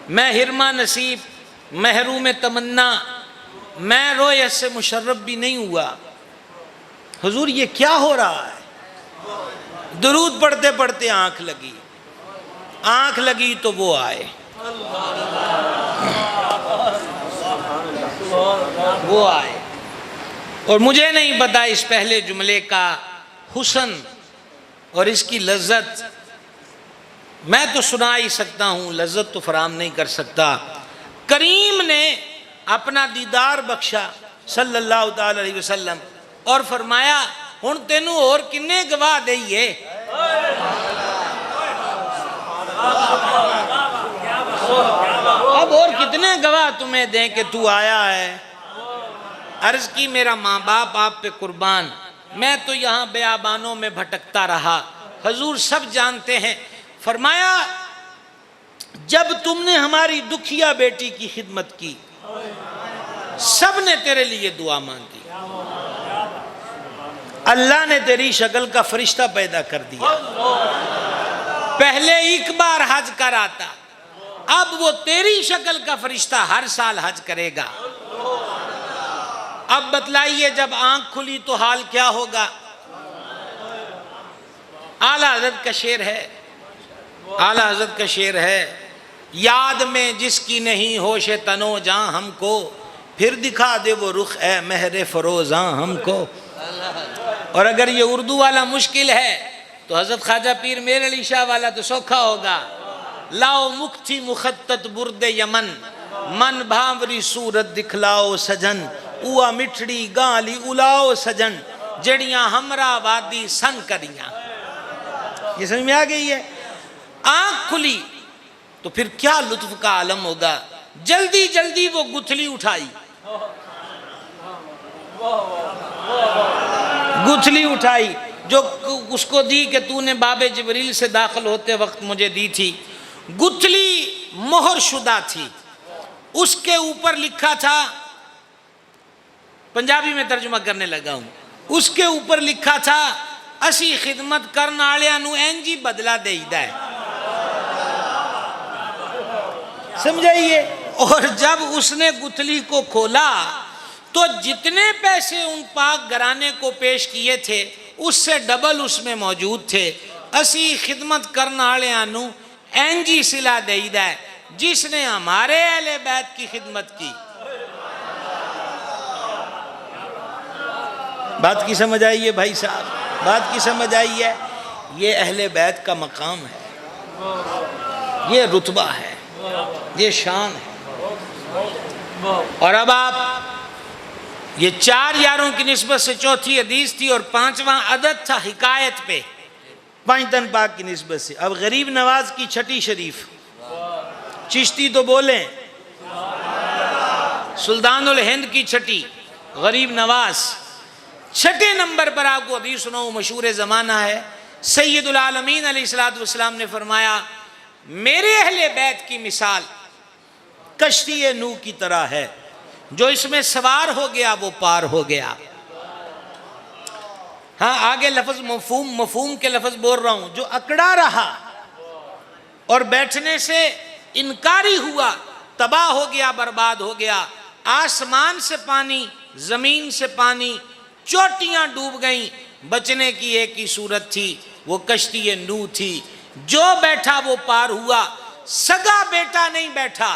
मैं हिरमा नसीब महरूम तमन्ना, मैं रोयत से मुशर्रफ भी नहीं हुआ। हुजूर ये क्या हो रहा है? दुरूद पढ़ते पढ़ते आंख लगी तो वो आए, और मुझे नहीं पता इस पहले जुमले का हुस्न और इसकी लज्जत मैं तो सुना ही सकता हूँ, लज्जत तो फराम नहीं कर सकता। करीम ने अपना दीदार बख्शा सल्लल्लाहु ताला अलैहि वसल्लम और फरमाया हुण तेनू और किन्ने गवाह दईए। अब और कितने गवाह तुम्हें दें कि तू आया है। अर्ज की मेरा माँ बाप आप पे कुर्बान, मैं तो यहाँ बेआबानों में भटकता रहा, हुजूर सब जानते हैं। फरमाया जब तुमने हमारी दुखिया बेटी की खिदमत की सब ने तेरे लिए दुआ मांगी, अल्लाह ने तेरी शक्ल का फरिश्ता पैदा कर दिया। पहले एक बार हज कर आता, अब वो तेरी शक्ल का फरिश्ता हर साल हज करेगा। अब बतलाइए जब आंख खुली तो हाल क्या होगा। आला हज़रत का शेर है, आला हज़रत का शेर है, याद में जिसकी नहीं होश तनो जां हमको, फिर दिखा दे वो रुख है महरे फरोज़ां हमको। और अगर ये उर्दू वाला मुश्किल है तो हज़रत ख्वाजा पीर मेर अली शाह वाला तो सौखा होगा। लाओ मुक्ति मुखत्तत बुर्दे यमन, मन भावरी सूरत दिखलाओ सजन, उआ मिठड़ी गाली उलाओ सजन, जड़ियां हमरा वादी सन करियां। ये समझ में आ गई है। आंख खुली तो फिर क्या लुत्फ का आलम होगा। जल्दी जल्दी वो गुथली उठाई, गुथली उठाई जो उसको दी कि तूने बाबे जबरील से दाखिल होते वक्त मुझे दी थी। गुथली मोहर शुदा थी, उसके ऊपर लिखा था, पंजाबी में तर्जुमा करने लगा हूं, उसके ऊपर लिखा था असी खिदमत करने वालियां नू इंज ही बदला देईदा है। समझाइए। और जब उसने गुथली को खोला तो जितने पैसे उन पाक घराने को पेश किए थे उससे डबल उसमें मौजूद थे। असी खिदमत करने वालियां नू इंज ही सिला देईदा है जिसने हमारे अहले बैत की खिदमत की। बात की समझ आई है भाई साहब, बात की समझ आई है। ये अहले बैत का मकाम है, ये रुतबा है, ये शान है। और अब आप ये चार यारों की निस्बत से चौथी हदीस थी और पांचवा अदद था हिकायत पे। पांचतन पाक की निस्बत से। अब गरीब नवाज की छठी शरीफ, चिश्ती तो बोले, सुल्तानुल हिंद की छठी गरीब नवाज। छठे नंबर पर आपको हदीस सुनाऊं, मशहूर ज़माना है। सैयदुल आलमीन अलैहिस्सलातु वस्सलाम ने फरमाया, मेरे अहले बैत की मिसाल कश्ती नूह की तरह है, जो इसमें सवार हो गया वो पार हो गया। हाँ, आगे लफ्ज मफहूम के लफ्ज बोल रहा हूं। जो अकड़ा रहा और बैठने से इनकारी हुआ, तबाह हो गया, बर्बाद हो गया। आसमान से पानी, जमीन से पानी, चोटियां डूब गईं, बचने की एक ही सूरत थी, वो कश्ती नूह थी। जो बैठा वो पार हुआ, सगा बेटा नहीं बैठा,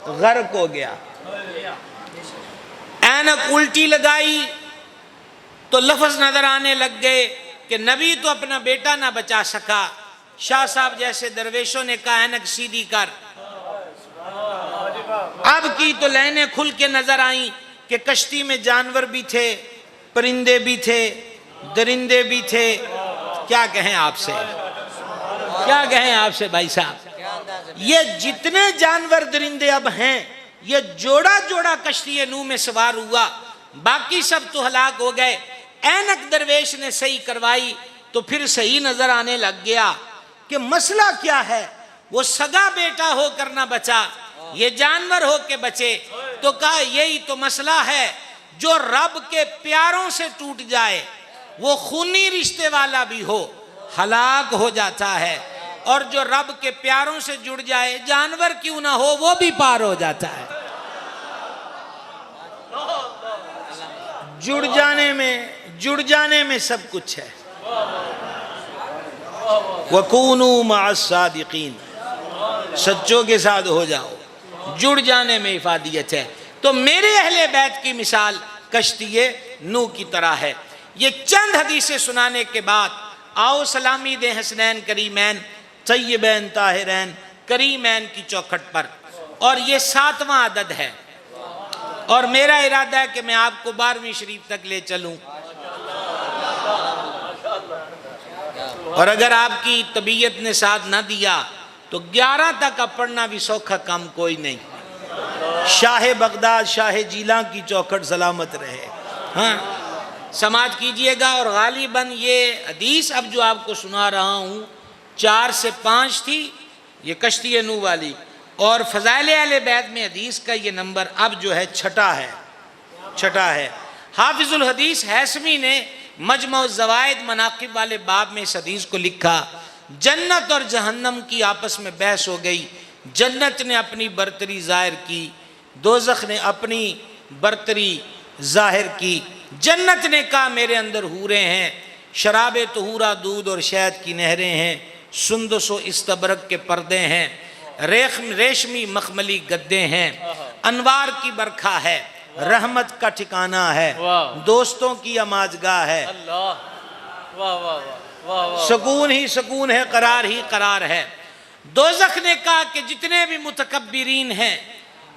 गर्क हो गया। ऐनक उल्टी लगाई तो लफ्ज नजर आने लग गए कि नबी तो अपना बेटा ना बचा सका। शाह साहब जैसे दरवेशों ने कहा, ऐनक सीधी कर। अब की तो लाइनें खुल के नजर आई कि कश्ती में जानवर भी थे, परिंदे भी थे, दरिंदे भी थे। क्या कहें आपसे, क्या कहें आपसे भाई साहब। ये जितने जानवर दरिंदे अब हैं, ये जोड़ा जोड़ा कश्ती नूह में सवार हुआ, बाकी सब तो हलाक हो गए। ऐनक दरवेश ने सही करवाई तो फिर सही नजर आने लग गया कि मसला क्या है। वो सगा बेटा होकर ना बचा, ये जानवर हो के बचे। तो कहा यही तो मसला है, जो रब के प्यारों से टूट जाए, वो खूनी रिश्ते वाला भी हो, हलाक हो जाता है, और जो रब के प्यारों से जुड़ जाए, जानवर क्यों ना हो, वो भी पार हो जाता है। जुड़ जाने में सब कुछ है। वकूनू मअस-सादिकीन, सच्चों के साथ हो जाओ, जुड़ जाने में इफादियत है। तो मेरे अहले बैत की मिसाल कश्ती नूह की तरह है। ये चंद हदीसें सुनाने के बाद आओ सलामी दे हसनैन करीमैन तय्यबैन ताहिरैन करीमैन की चौखट पर। और ये 7वां अदद है, और मेरा इरादा है कि मैं आपको 12वीं शरीफ तक ले चलूं। और अगर आपकी तबीयत ने साथ ना दिया तो 11 तक अब पढ़ना भी सौखा काम कोई नहीं। शाह बगदाद, शाह जीला की चौखट सलामत रहे। हाँ, समाज कीजिएगा। और गालिबन ये हदीस अब जो आपको सुना रहा हूँ 4 से 5 थी, ये कश्ती नूह वाली, और फ़ज़ाइल अहले बैत में हदीस का ये नंबर अब जो है छठा है। हाफिजुल हदीस हैसमी ने मजमउ ज़वाइद मनाक़िब वाले बाब में इस हदीस को लिखा। जन्नत और जहन्नम की आपस में बहस हो गई। जन्नत ने अपनी बरतरी ज़ाहिर की, दोज़ख ने अपनी बरतरी ज़ाहिर की। जन्नत ने कहा मेरे अंदर हूरें हैं, शराब तहूरा, दूध और शहद की नहरें हैं, सुंदस व इस्तबरक के पर्दे हैं, रेशमी मखमली गद्दे हैं, अनवार की बरखा है, रहमत का ठिकाना है, दोस्तों की अमाजगाह है, सुकून ही सुकून है, करार ही करार है। दोज़ख ने कहा कि जितने भी मुतकब्बिरीन हैं,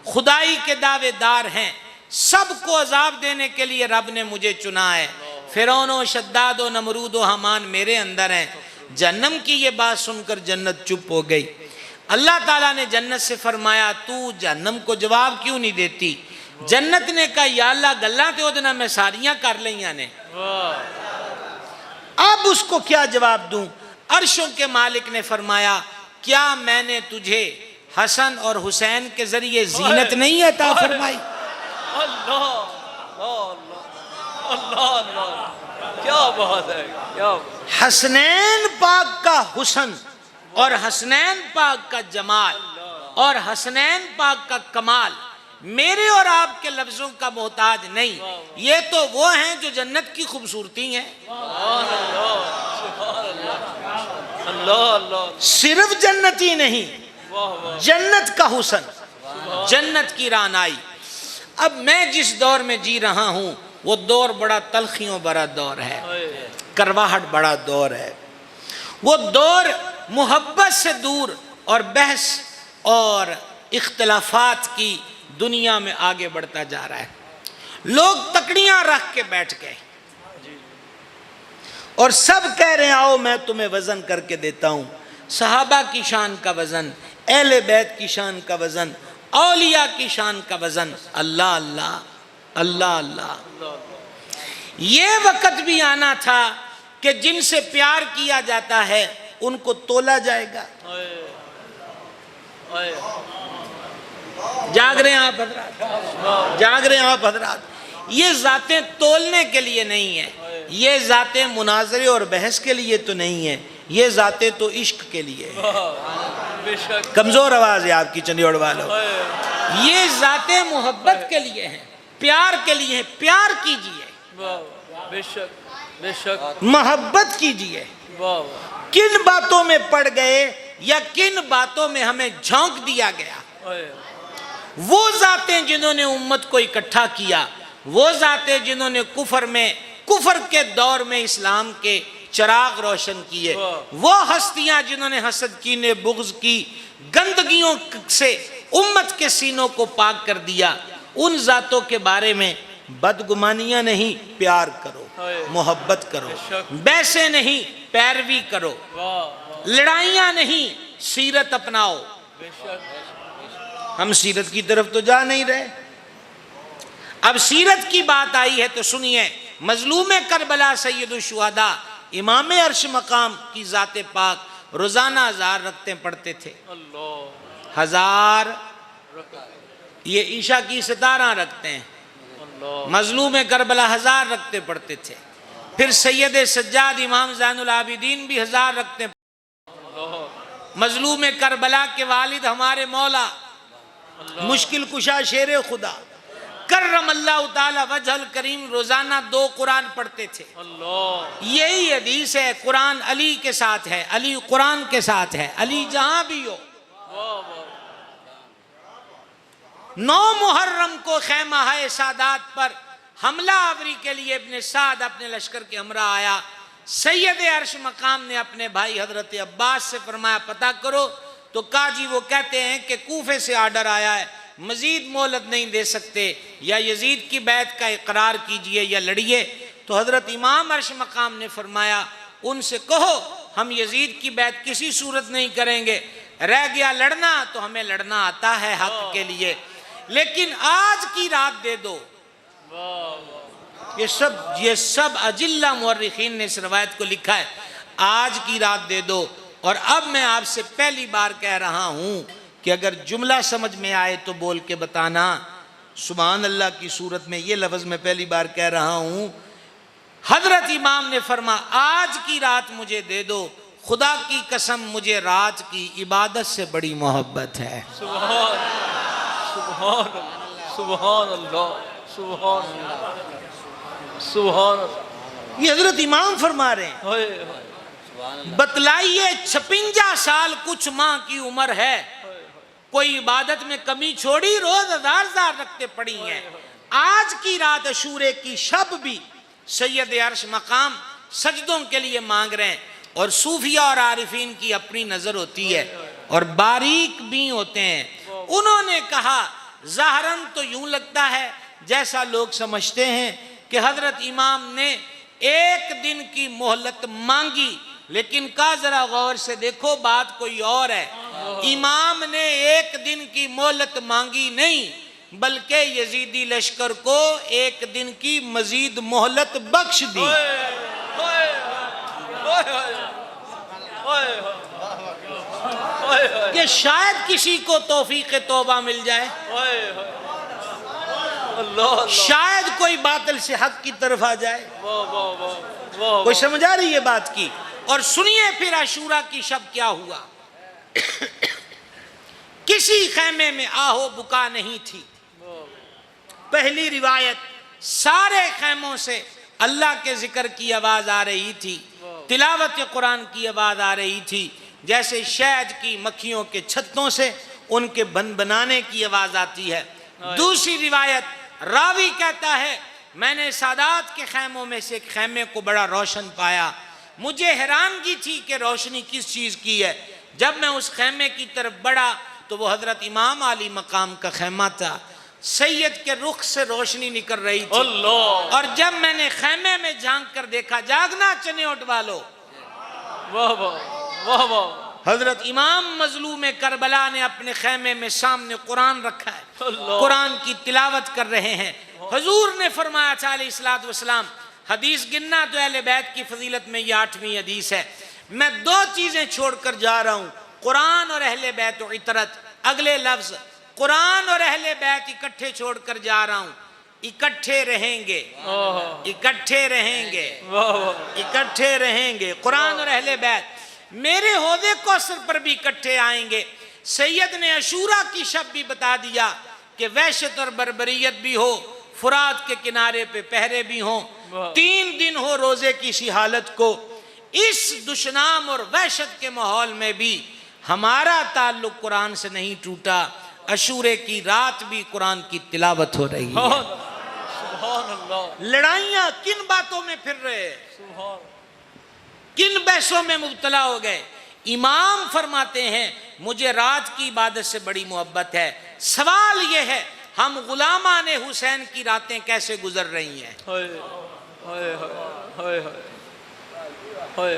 खुदाई के दावेदार हैं, सबको अजाब देने के लिए रब ने मुझे चुना है। फिरौन, शद्दाद, नमरूद, हमान मेरे अंदर हैं। जन्नम की ये बात सुनकर जन्नत चुप हो गई। अल्लाह ताला ने जन्नत से फरमाया, तू जन्नम को जवाब क्यों नहीं देती? जन्नत ने कहा, या अल्लाह गल्ला ते ओदे नाल मैं सारियां कर लईयां ने, अब उसको क्या जवाब दूं? अर्शों के मालिक ने फरमाया, क्या मैंने तुझे हसन और हुसैन के जरिए जीनत नहीं अता फरमाई? क्या बात है, क्या हसनैन पाक का हुसन और हसनैन पाक का जमाल और हसनैन पाक का कमाल मेरे और आपके लफ्जों का मोहताज नहीं। ये तो वो हैं जो जन्नत की खूबसूरती हैं। सिर्फ जन्नती नहीं, जन्नत का हुसन, जन्नत की रानाई। अब मैं जिस दौर में जी रहा हूं वो दौर बड़ा तलखियों भरा दौर है, करवाहट बड़ा दौर है। वो दौर मोहब्बत से दूर और बहस और इख्तलाफात की दुनिया में आगे बढ़ता जा रहा है। लोग तकड़ियां रख के बैठ गए। और सब कह रहे हैं आओ मैं तुम्हें वजन करके देता हूं। सहाबा की शान का वजन, अहले बैत की शान का वजन, औलिया की शान का वजन, अल्लाह अल्लाह अल्लाह अल्लाह। ये वक्त भी आना था कि जिनसे प्यार किया जाता है उनको तोला जाएगा। जाग रहे हैं आप हजरात, जाग रहे हैं आप हजरात। ये जातें तोलने के लिए नहीं है, ये जातें मुनाजरे और बहस के लिए तो नहीं है, ये जातें तो इश्क के लिए है। कमजोर आवाज है आपकी चंडीगढ़ वालों। ये जातें मोहब्बत के लिए हैं, प्यार के लिए हैं। प्यार कीजिए, बेशक बेशक मोहब्बत कीजिए। किन बातों में पड़ गए या किन बातों में हमें झोंक दिया गया। वो जातें जिन्होंने उम्मत को इकट्ठा किया, वो जातें जिन्होंने कुफर के दौर में इस्लाम के चिराग रोशन किए, वो हस्तियां जिन्होंने हसद कीने बुग़्ज़ की गंदगियों से उम्मत के सीनों को पाक कर दिया, उन जातों के बारे में बदगुमानियां नहीं, प्यार करो, मोहब्बत करो, बैसे नहीं पैरवी करो, लड़ाइयां नहीं सीरत अपनाओ। हम सीरत की तरफ तो जा नहीं रहे। अब सीरत की बात आई है तो सुनिए। मजलूम करबला सैयदुल शुहदा इमाम अर्श मकाम की जाते पाक रोजाना 1000 रखते पढ़ते थे। 1000 ये ईशा की 17 रखते हैं। मजलूम करबला 1000 रखते पढ़ते थे। फिर सैयद सज्जाद इमाम ज़ैनुल आबिदीन भी 1000 रखते। मजलूम करबला के वालिद हमारे मौला मुश्किल कुशा शेर खुदा कर्रमल्लाहु ताला वजहल करीम रोजाना 2 कुरान पढ़ते थे। यही हदीस है, कुरान अली के साथ है, अली कुरान के साथ है, अली जहां भी हो। 9 मुहर्रम को खैमा है सादात पर हमला आवरी के लिए इब्ने साद अपने लश्कर के हमरा आया। सैयद अर्श मकाम ने अपने भाई हजरत अब्बास से फरमाया पता करो, तो काजी वो कहते हैं कि कूफे से आर्डर आया है, मजीद मोहलत नहीं दे सकते, या यजीद की बैत का इकरार कीजिए या लड़िए। तो हजरत इमाम अर्श मकाम ने फरमाया उनसे कहो हम यजीद की बैत किसी सूरत नहीं करेंगे, रह गया लड़ना तो हमें लड़ना आता है हक के लिए, लेकिन आज की रात दे दो। ये सब अजिल्ला मुअर्रिखीन ने इस रवायत को लिखा है, आज की रात दे दो। और अब मैं आपसे पहली बार कह रहा हूं कि अगर जुमला समझ में आए तो बोल के बताना। सुभान अल्लाह की सूरत में ये लफ्ज़ मैं पहली बार कह रहा हूं। हजरत इमाम ने फरमा आज की रात मुझे दे दो, खुदा की कसम मुझे रात की इबादत से बड़ी मोहब्बत है। सुभान सुभान सुभान अल्लाह सुभान सुभान। ये हजरत इमाम फरमा रहे हैं। बतलाइए 56 साल कुछ माह की उम्र है, कोई इबादत में कमी छोड़ी, रोज 1000 रखते पड़ी हैं। आज की रात अशूरे की शब भी सैयद अर्श मकाम सजदों के लिए मांग रहे हैं। और सूफिया और आरिफीन की अपनी नजर होती है और बारीक भी होते हैं। उन्होंने कहा ज़ाहरन तो यूं लगता है जैसा लोग समझते हैं कि हजरत इमाम ने 1 दिन की मोहलत मांगी, लेकिन का जरा गौर से देखो बात कोई और है। इमाम ने 1 दिन की मोहलत मांगी नहीं, बल्कि यजीदी लश्कर को 1 दिन की मजीद मोहलत बख्श दी। कि शायद किसी को तौफीक तौबा मिल जाए, शायद कोई बातिल से हक की तरफ आ जाए। कोई समझ आ रही है बात की? और सुनिए फिर आशूरा की शब क्या हुआ। किसी खैमे में आहो बुका नहीं थी। पहली रिवायत सारे खैमों से अल्लाह के जिक्र की आवाज आ रही थी, तिलावत कुरान की आवाज आ रही थी, जैसे शहद की मक्खियों के छत्तों से उनके बन बनाने की आवाज आती है। दूसरी रिवायत रावी कहता है मैंने सादात के खैमों में से खैमे को बड़ा रोशन पाया, मुझे हैरानगी थी कि रोशनी किस चीज़ की है। जब मैं उस खैमे की तरफ बढ़ा तो वो हज़रत इमाम अली मकाम का खैमा था। सैयद के रुख से रोशनी निकल रही थी। अल्लाह। और जब मैंने खैमे में झांक कर देखा, जागना चनेट वालों, वाह वाह वाह वाह। हजरत इमाम मजलूम करबला ने अपने खैमे में सामने कुरान रखा है, अल्लाह। कुरान की तिलावत कर रहे हैं। हुजूर ने फरमाया था अलैहिस्सलातु वस्सलाम, हदीस गिनना तो अहले बैत की फजीलत में यह 8वीं हदीस है, मैं 2 चीजें छोड़कर जा रहा हूँ, कुरान और अहले बैत व इतरत। अगले लफ्ज, कुरान और अहले बैत इकट्ठे छोड़कर जा रहा हूँ, इकट्ठे रहेंगे, इकट्ठे रहेंगे, इकट्ठे रहेंगे। कुरान और अहले बैत मेरे होदे कौसर पर भी इकट्ठे आएंगे। सैयद ने अशूरा की शब भी बता दिया कि वहशत और बर्बरियत भी हो, फुरात के किनारे पे पहरे भी हों, 3 दिन हो रोजे की सी हालत को, इस दुश्मनाम और वहशत के माहौल में भी हमारा ताल्लुक कुरान से नहीं टूटा। अशूरे की रात भी कुरान की तिलावत हो रही है। सुभान अल्लाह। लड़ाइयां किन बातों में फिर रहे, किन बहसों में मुब्तला हो गए। इमाम फरमाते हैं मुझे रात की इबादत से बड़ी मोहब्बत है। सवाल यह है हम गुलामान हुसैन की रातें कैसे गुजर रही हैं।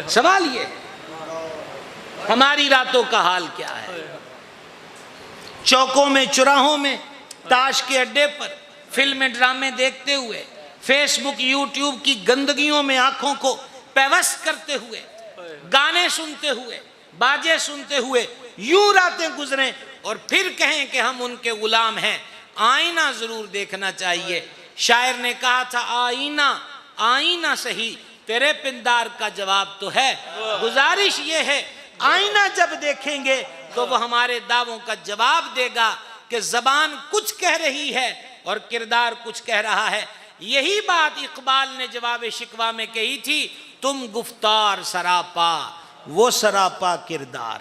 सवाल ये है हमारी रातों का हाल क्या है। चौकों में, चौराहों में, ताश के अड्डे पर, फिल्में ड्रामे देखते हुए, फेसबुक यूट्यूब की गंदगियों में आंखों को पेवस्त करते हुए, गाने सुनते हुए, बाजे सुनते हुए यूं रातें गुजरें और फिर कहें कि हम उनके गुलाम हैं। आईना जरूर देखना चाहिए। शायर ने कहा था आईना आईना सही तेरे पिंदार का जवाब तो है। गुजारिश ये है आईना जब देखेंगे तो वह हमारे दावों का जवाब देगा कि जबान कुछ कह रही है और किरदार कुछ कह रहा है। यही बात इकबाल ने जवाब शिकवा में कही थी, तुम गुफ्तार सरापा वो सरापा किरदार।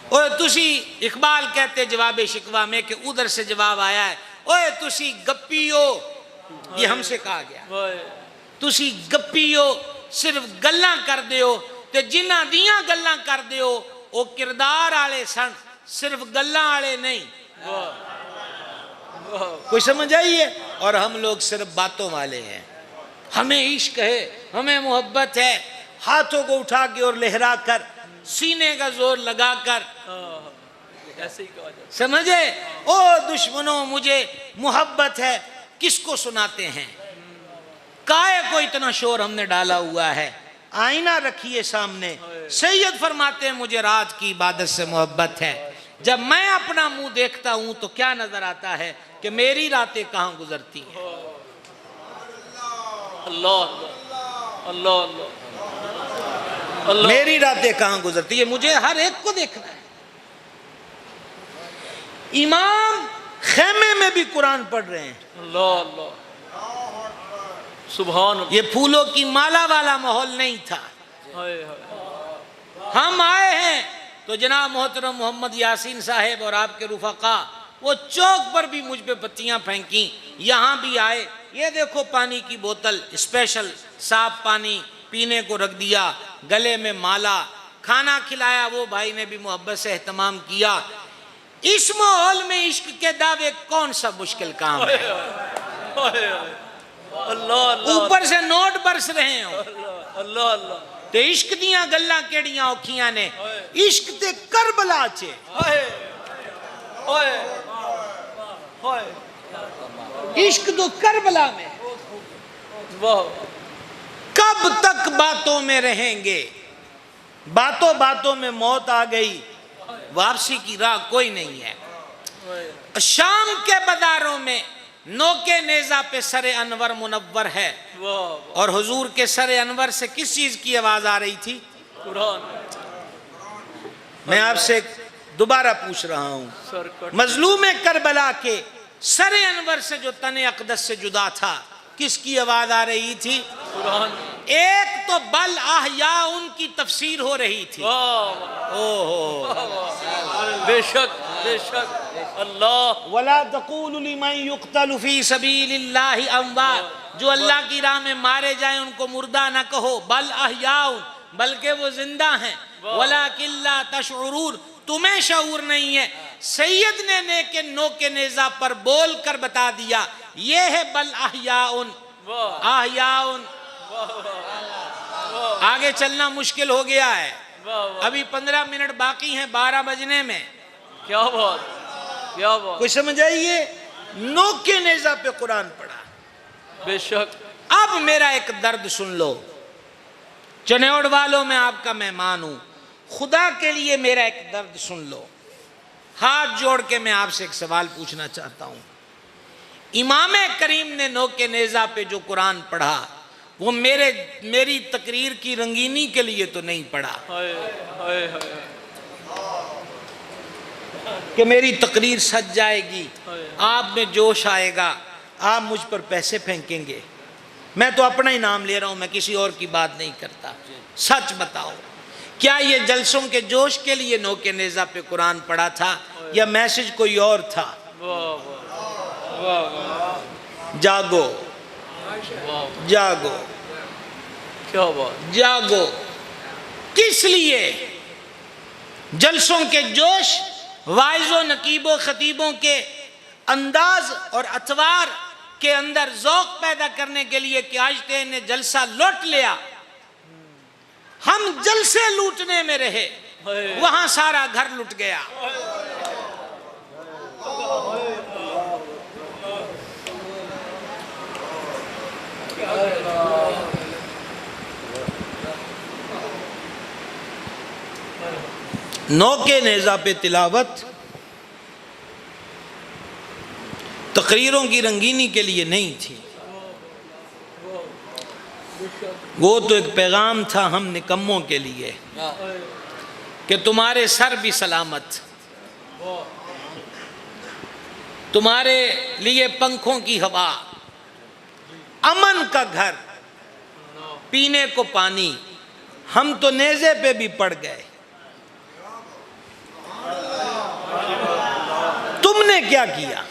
ओए तुसी, इकबाल कहते जवाब शिकवा में कि उधर से जवाब आया है, ओए तुसी गप्पियो, ये हमसे कहा गया, तुसी गप्पियो सिर्फ गल्लां कर दियो ते जिन्हां दियां गल्लां कर दियो वो किरदार आले सन, सिर्फ गल्लां आले नहीं। कोई समझ आई है। और हम लोग सिर्फ बातों वाले हैं। हमें इश्क है, हमें मोहब्बत है, हाथों को उठा के और लहरा कर, सीने का जोर लगाकर, ऐसे ही कहा जाता। समझे। ओ दुश्मनों मुझे मोहब्बत है किसको सुनाते हैं, काहे को इतना शोर हमने डाला हुआ है। आईना रखिए सामने। सैयद फरमाते हैं मुझे रात की इबादत से मोहब्बत है। जब मैं अपना मुंह देखता हूं तो क्या नजर आता है कि मेरी रातें कहां गुजरती हैं। अल्लाह अल्लाह अल्लाह। मेरी रातें कहां गुजरती है, मुझे हर एक को देखना है। इमाम खेमे में भी कुरान पढ़ रहे हैं। अल्लाह अल्लाह सुभान। ये फूलों की माला वाला माहौल नहीं था। हम आए हैं तो जनाब मोहतरम मोहम्मद यासीन साहेब और आपके रुफका वो चौक पर भी मुझ पे पत्तियां फेंकी, यहाँ भी आए, ये देखो पानी की बोतल स्पेशल साफ पानी पीने को रख दिया, गले में माला, खाना खिलाया, वो भाई ने भी मोहब्बत से एहतमाम किया। इस माहौल में इश्क के दावे कौन सा मुश्किल काम है। ऊपर से नोट बरस रहे हो। अल्लाह अल्लाह। ते इश्क दियां गल्लां केड़ियां औखियां ने। इश्क ते करबला च इश्क तो करबला में। कब तक बातों में रहेंगे, बातों बातों में मौत आ गई, वापसी की राह कोई नहीं है। शाम के बाजारों में नोके नेजा पे सरे अनवर मुनव्वर है और हुजूर के सरे अनवर से किस चीज की आवाज आ रही थी। कुरान। मैं आपसे दोबारा पूछ रहा हूं, मजलूम करबला के सरे अनवर से जो तने अकदस से जुदा था किसकी आवाज आ रही थी। कुरान। एक तो बल आहया उनकी तफसीर हो रही थी। ओहो बेशक बेशक। अल्लाह। वला तक़ूलु लिमन युक़्तलु फ़ी सबीलिल्लाहि अमवात, जो अल्लाह की राह में मारे जाएं उनको मुर्दा न कहो, बल अहयाउन, बल्कि वो जिंदा हैं। वलाकिन ला तशउरून, तुम्हें शऊर नहीं है। सैयद ने के नो के नेजा पर बोल कर बता दिया, ये है बल अहयाउन अहयाउन। आगे चलना मुश्किल हो गया है, अभी 15 मिनट बाकी हैं 12 बजने में। क्या बात, क्या बात। कुछ समझ आइए, नो के नेजा पे कुरान पढ़ा। बेशक। अब मेरा एक दर्द सुन लो, चनेौड़ वालों में आपका मेहमान हूं, खुदा के लिए मेरा एक दर्द सुन लो। हाथ जोड़ के मैं आपसे एक सवाल पूछना चाहता हूं। इमाम करीम ने नो के नेजा पे जो कुरान पढ़ा वो मेरी तकरीर की रंगीनी के लिए तो नहीं पढ़ा हाय हाय हाय कि मेरी तकरीर सज जाएगी, आप में जोश आएगा, आप मुझ पर पैसे फेंकेंगे। मैं तो अपना ही नाम ले रहा हूं, मैं किसी और की बात नहीं करता। सच बताओ, क्या ये जलसों के जोश के लिए नो के नेजा पे कुरान पढ़ा था या मैसेज कोई और था? जागो जागो, क्या बात। जागो। किस लिए? जलसों के जोश वाइजों नकीबों खतीबों के अंदाज और अतवार के अंदर ज़ौक़ पैदा करने के लिए कि आजते ने जलसा लूट लिया। हम जलसे लूटने में रहे, वहां सारा घर लुट गया। नो के नेजा पे तिलावत तकरीरों की रंगीनी के लिए नहीं थी, वो तो एक पैगाम था हम निकम्मों के लिए कि तुम्हारे सर भी सलामत, तुम्हारे लिए पंखों की हवा, अमन का घर, पीने को पानी। हम तो नेज़े पे भी पड़ गए। तुमने क्या किया?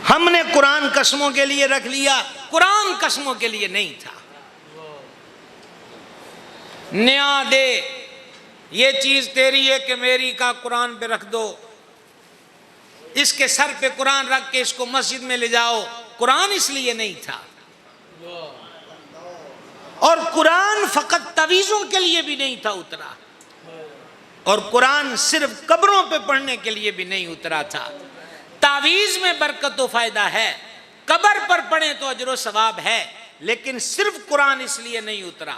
हमने कुरान कसमों के लिए रख लिया, कुरान कसमों के लिए नहीं था। न्याय दे, ये चीज तेरी है कि मेरी का कुरान पे रख दो, इसके सर पे कुरान रख के इसको मस्जिद में ले जाओ। कुरान इसलिए नहीं था, और कुरान फकत तवीज़ों के लिए भी नहीं था उतरा, और कुरान सिर्फ कब्रों पे पढ़ने के लिए भी नहीं उतरा था। तावीज़ में बरकत व फायदा है, कब्र पर पढ़े तो अजर व सवाब है, लेकिन सिर्फ कुरान इसलिए नहीं उतरा।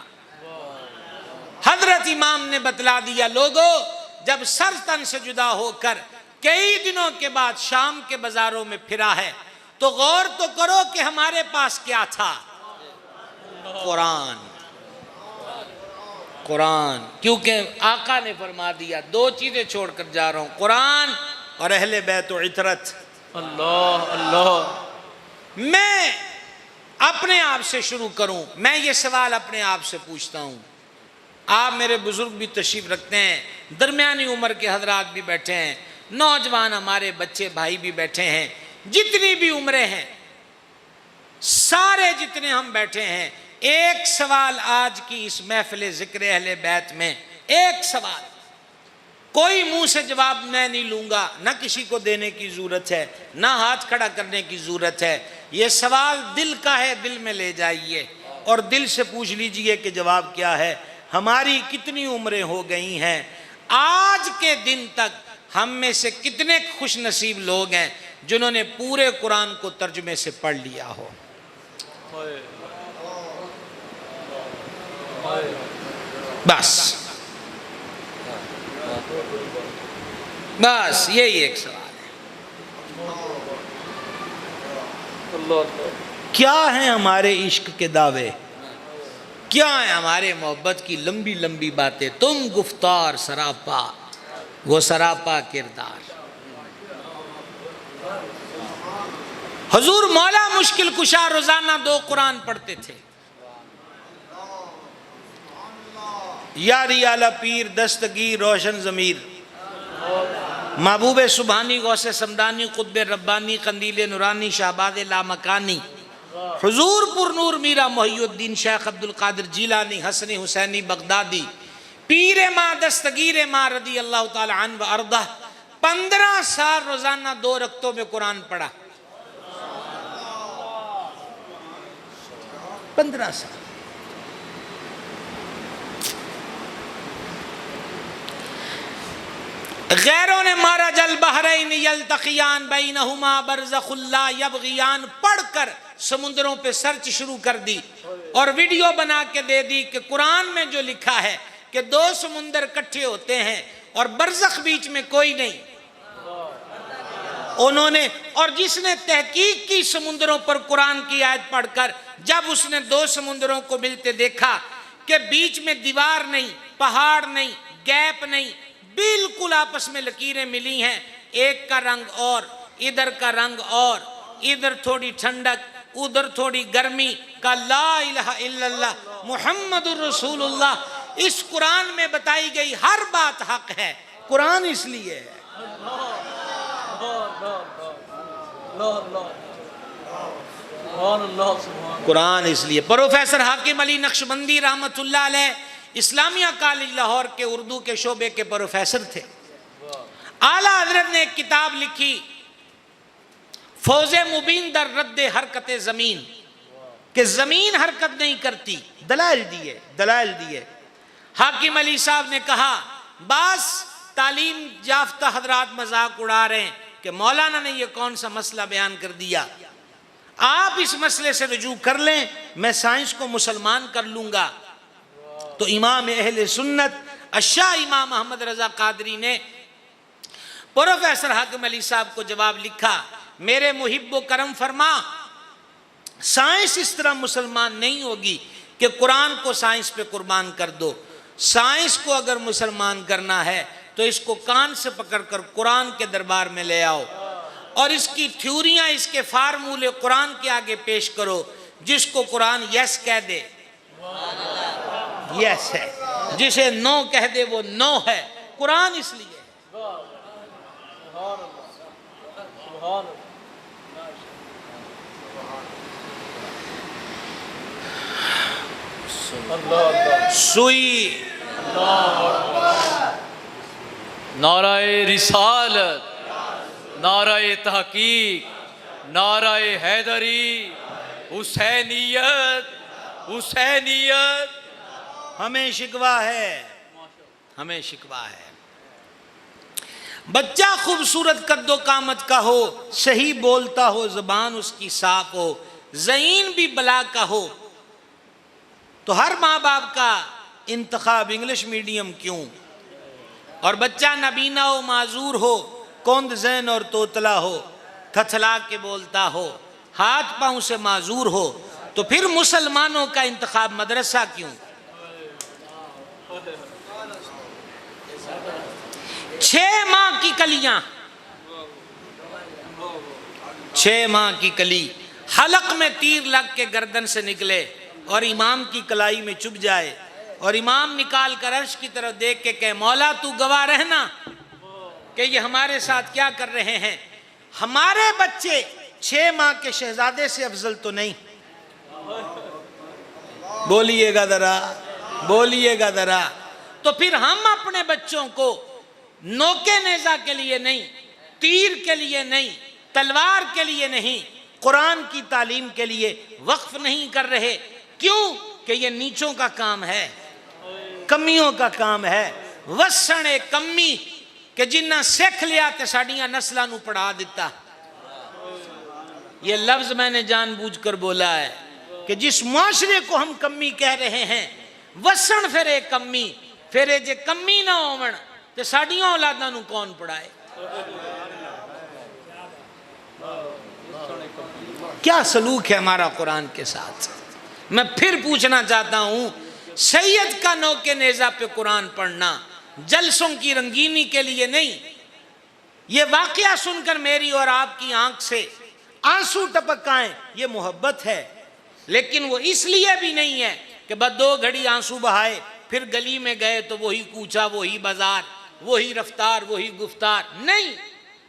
हजरत इमाम ने बतला दिया, लोगों जब सर तन से जुदा होकर कई दिनों के बाद शाम के बाजारों में फिरा है तो गौर तो करो कि हमारे पास क्या था? कुरान। कुरान, क्योंकि आका ने फरमा दिया दो चीजें छोड़कर जा रहा हूं, कुरान और अहले बैत व इतरत। अल्लाह अल्लाह। मैं अपने आप से शुरू करूं, मैं ये सवाल अपने आप से पूछता हूं। आप मेरे बुजुर्ग भी तशरीफ रखते हैं, दरमियानी उम्र के हजरात भी बैठे हैं, नौजवान हमारे बच्चे भाई भी बैठे हैं, जितनी भी उम्रें हैं सारे जितने हम बैठे हैं, एक सवाल आज की इस महफिल जिक्र अहले बैत में, एक सवाल, कोई मुंह से जवाब मैं नहीं लूंगा, ना किसी को देने की जरूरत है, ना हाथ खड़ा करने की जरूरत है। यह सवाल दिल का है, दिल में ले जाइए और दिल से पूछ लीजिए कि जवाब क्या है। हमारी कितनी उम्रें हो गई हैं, आज के दिन तक हम में से कितने खुश नसीब लोग हैं जिन्होंने पूरे कुरान को तर्जुमे से पढ़ लिया हो। बस बस यही एक सवाल है। क्या है हमारे इश्क के दावे, क्या है हमारे मोहब्बत की लंबी लंबी बातें? तुम गुफ्तार सरापा, वो सरापा किरदार। हुजूर मौला मुश्किल कुशा रोजाना 2 कुरान पढ़ते थे। यारी आला पीर दस्तगीर रोशन जमीर, महबूब सुबहानी गौसे समदानी कुतुब रब्बानी कंदील नूरानी शाहबाद लामकानी, हुजूर पुर नूर मीरा मोहिउद्दीन शेख अब्दुल कादिर जीलानी हसनी हुसैनी बगदादी, पीर माँ दस्तगीर माँ रदी अल्लाह ताला अन्हु व अर्दा 15 साल रोजाना 2 रक्तों में कुरान पढ़ा। 15 साल। गैरों ने मारा जल बहरैन यल्तक़ियान बैनहुमा बरज़ख़ुन ला यबग़ियान पढ़कर समुद्रों पे सर्च शुरू कर दी और वीडियो बना के दे दी कि कुरान में जो लिखा है कि 2 समुंदर इकट्ठे होते हैं और बरज़ख बीच में कोई नहीं। उन्होंने, और जिसने तहकीक की समुद्रों पर कुरान की आयत पढ़कर, जब उसने 2 समुद्रों को मिलते देखा कि बीच में दीवार नहीं, पहाड़ नहीं, गैप नहीं, बिल्कुल आपस में लकीरें मिली हैं, एक का रंग और, इधर का रंग और, इधर थोड़ी ठंडक, उधर थोड़ी गर्मी का, ला इलाहा इल्लल्लाह मुहम्मदुर रसूलुल्लाह। इस कुरान में बताई गई हर बात हक है। कुरान इसलिए है, कुरान इसलिए। प्रोफेसर हाकिम अली नक्शबंदी रहमतुल्लाह अलैह इस्लामिया कॉलेज लाहौर के उर्दू के शोबे के प्रोफेसर थे। आला हजरत ने एक किताब लिखी फौजे मुबीन दर रद्दे हरकत जमीन, कि जमीन हरकत नहीं करती। दलाइल दिए। हाकिम अली साहब ने कहा बस तालीम याफ्ता हजरात मजाक उड़ा रहे हैं कि मौलाना ने यह कौन सा मसला बयान कर दिया, आप इस मसले से रुजू कर लें, मैं साइंस को मुसलमान कर लूंगा। तो इमाम अहले सुन्नत अशाह इमाम अहमद रजा कादरी ने प्रोफेसर हाकिम अली साहब को जवाब लिखा, मेरे मुहिब्बो करम फरमा, साइंस इस तरह मुसलमान नहीं होगी कि कुरान को साइंस पे कुर्बान कर दो। साइंस को अगर मुसलमान करना है तो इसको कान से पकड़कर कुरान के दरबार में ले आओ और इसकी थ्योरियां, इसके फार्मूले कुरान के आगे पेश करो। जिसको कुरान यस कह दे यस है, जिसे नो कह दे वो नो है। कुरान इसलिए सुई नाराए रिसालत, नाराए तहकीक, नाराए हैदरी, हुसैनियत, हुसैनियत। हमें शिकवा है, हमें शिकवा है। बच्चा खूबसूरत कद्दो कामत का हो, सही बोलता हो, जुबान उसकी साफ हो, ज़ईन भी बला का हो, तो हर माँ बाप का इंतखाब इंग्लिश मीडियम क्यों? और बच्चा नबीना हो, माजूर हो, कोंद ज़ैन और तोतला हो, थथला के बोलता हो, हाथ पांव से माजूर हो, तो फिर मुसलमानों का इंतखाब मदरसा क्यों? 6 माह की कलियां, 6 माह की कली हलक में तीर लग के गर्दन से निकले और इमाम की कलाई में चुभ जाए और इमाम निकाल कर अर्श की तरफ देख के कहे, मौला तू गवाह रहना कि ये हमारे साथ क्या कर रहे हैं। हमारे बच्चे 6 माह के शहजादे से अफजल तो नहीं। बोलिएगा जरा, बोलिएगा जरा। तो फिर हम अपने बच्चों को नोके नेजा के लिए नहीं, तीर के लिए नहीं, तलवार के लिए नहीं, कुरान की तालीम के लिए वक्फ नहीं कर रहे। क्यों? कि ये नीचों का काम है, कमियों का काम है। वसन ए कमी कि जिन्ना सीख लिया तो साड़ियां नस्लों नू पढ़ा दिता। ये लफ्ज मैंने जानबूझकर बोला है कि जिस मुआशरे को हम कमी कह रहे हैं, वसन फिर एक कमी, फिर ये जे कमी ना होवन तो साड़ियां औलादां नू कौन पढ़ाए? क्या सलूक है हमारा कुरान के साथ। मैं फिर पूछना चाहता हूं, सैयद का नौके नेजा पे कुरान पढ़ना जलसों की रंगीनी के लिए नहीं। ये वाकया सुनकर मेरी और आपकी आंख से आंसू टपक आए, ये मोहब्बत है। लेकिन वो इसलिए भी नहीं है कि बस 2 घड़ी आंसू बहाए फिर गली में गए तो वही कूचा, वही बाजार, वही रफ्तार, वही गुफ्तार। नहीं,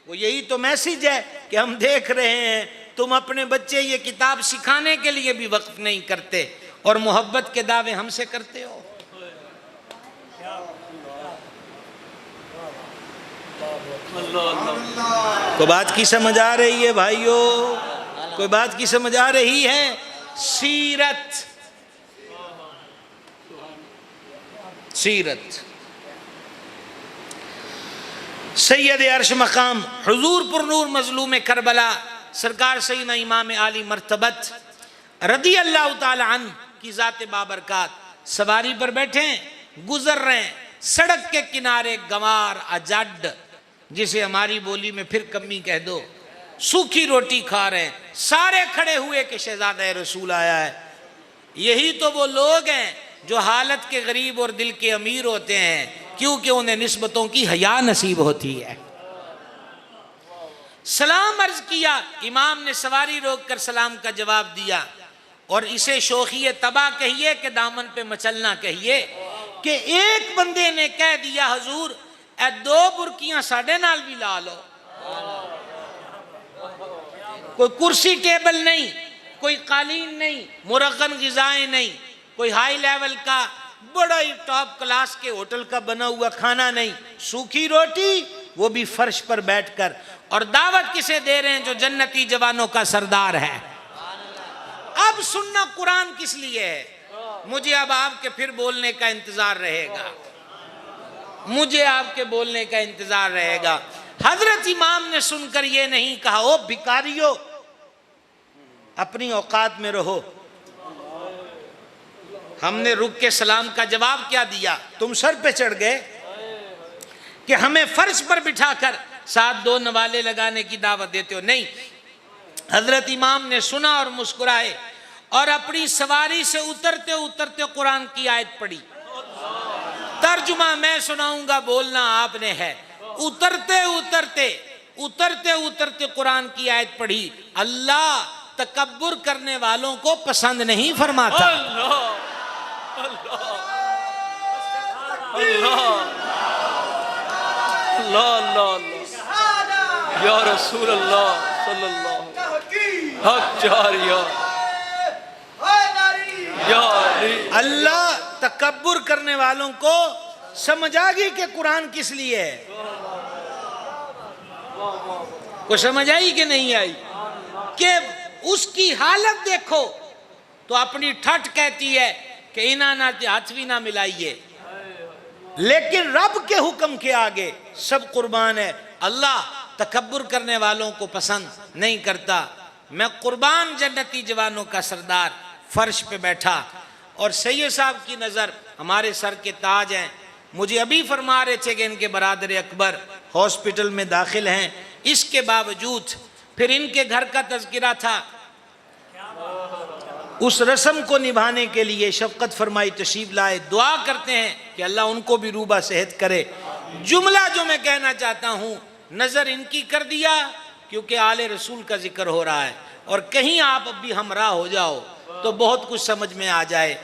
वो यही तो मैसेज है कि हम देख रहे हैं तुम अपने बच्चे ये किताब सिखाने के लिए भी वक्फ नहीं करते और मोहब्बत के दावे हमसे करते हो। कोई बात की समझ आ रही है भाइयों? कोई बात की समझ आ रही है? सीरत, सीरत सैयद अर्श मकाम हुजूर पुरनूर मजलूम करबला सरकार सैयदना इमाम आली मर्तबत रदी अल्लाह ताला अन्हु की ज़ात बाबरकात सवारी पर बैठे, गुजर रहे हैं, सड़क के किनारे गंवार अजड, जिसे हमारी बोली में फिर कमी कह दो, सूखी रोटी खा रहे हैं। सारे खड़े हुए कि शहजादा रसूल आया है। यही तो वो लोग हैं जो हालत के गरीब और दिल के अमीर होते हैं, क्योंकि उन्हें निस्बतों की हया नसीब होती है। सलाम अर्ज किया, इमाम ने सवारी रोककर सलाम का जवाब दिया, और इसे शोखिए तबाह कहिए कि दामन पे मचलना कहिए, कि एक बंदे ने कह दिया हुजूर ए दो बुरकियां साढ़े नाल भी ला लो। कोई कुर्सी टेबल नहीं, कोई कालीन नहीं, मुरक्कन गिजाएं नहीं, कोई हाई लेवल का बड़ा ही टॉप क्लास के होटल का बना हुआ खाना नहीं, सूखी रोटी, वो भी फर्श पर बैठकर। और दावत किसे दे रहे हैं? जो जन्नती जवानों का सरदार है। अब सुनना कुरान किस लिए है? मुझे अब आपके फिर बोलने का इंतजार रहेगा, मुझे आपके बोलने का इंतजार रहेगा। हजरत इमाम ने सुनकर ये नहीं कहा ओ भिखारियों अपनी औकात में रहो। हमने रुक के सलाम का जवाब क्या दिया? तुम सर पे चढ़ गए कि हमें फर्श पर बिठाकर साथ दो नवाले लगाने की दावत देते हो। नहीं, हजरत इमाम ने सुना और मुस्कुराए, और अपनी सवारी से उतरते उतरते कुरान की आयत पढ़ी। तर्जुमा मैं सुनाऊंगा, बोलना आपने है। उतरते उतरते उतरते उतरते कुरान की आयत पढ़ी। अल्लाह तकब्बुर करने वालों को पसंद नहीं फरमाता। या रसूल अल्लाह सल्लल्लाहु हक जारिया या अल्लाह तकब्बुर करने वालों को समझ आ गई कि कुरान किस लिए है। को समझ आई कि नहीं आई? कि उसकी हालत देखो तो अपनी ठठ कहती है कि इना ना हाथ भी ना मिलाइए, लेकिन रब के हुक्म के आगे सब कुर्बान है। अल्लाह तकब्बुर करने वालों को पसंद नहीं करता। मैं कुर्बान जन्नती जवानों का सरदार फर्श पे बैठा, और सैयद साहब की नज़र हमारे सर के ताज हैं। मुझे अभी फरमा रहे थे कि इनके बरादर अकबर हॉस्पिटल में दाखिल हैं। इसके बावजूद फिर इनके घर का तज़किरा था। उस रस्म को निभाने के लिए शफकत फरमाई, तशरीफ लाए। दुआ करते हैं कि अल्लाह उनको भी रूबा सेहत करे। जुमला जो मैं कहना चाहता हूँ, नज़र इनकी कर दिया क्योंकि आले रसूल का जिक्र हो रहा है, और कहीं आप अब भी हमरा हो जाओ तो बहुत कुछ समझ में आ जाए।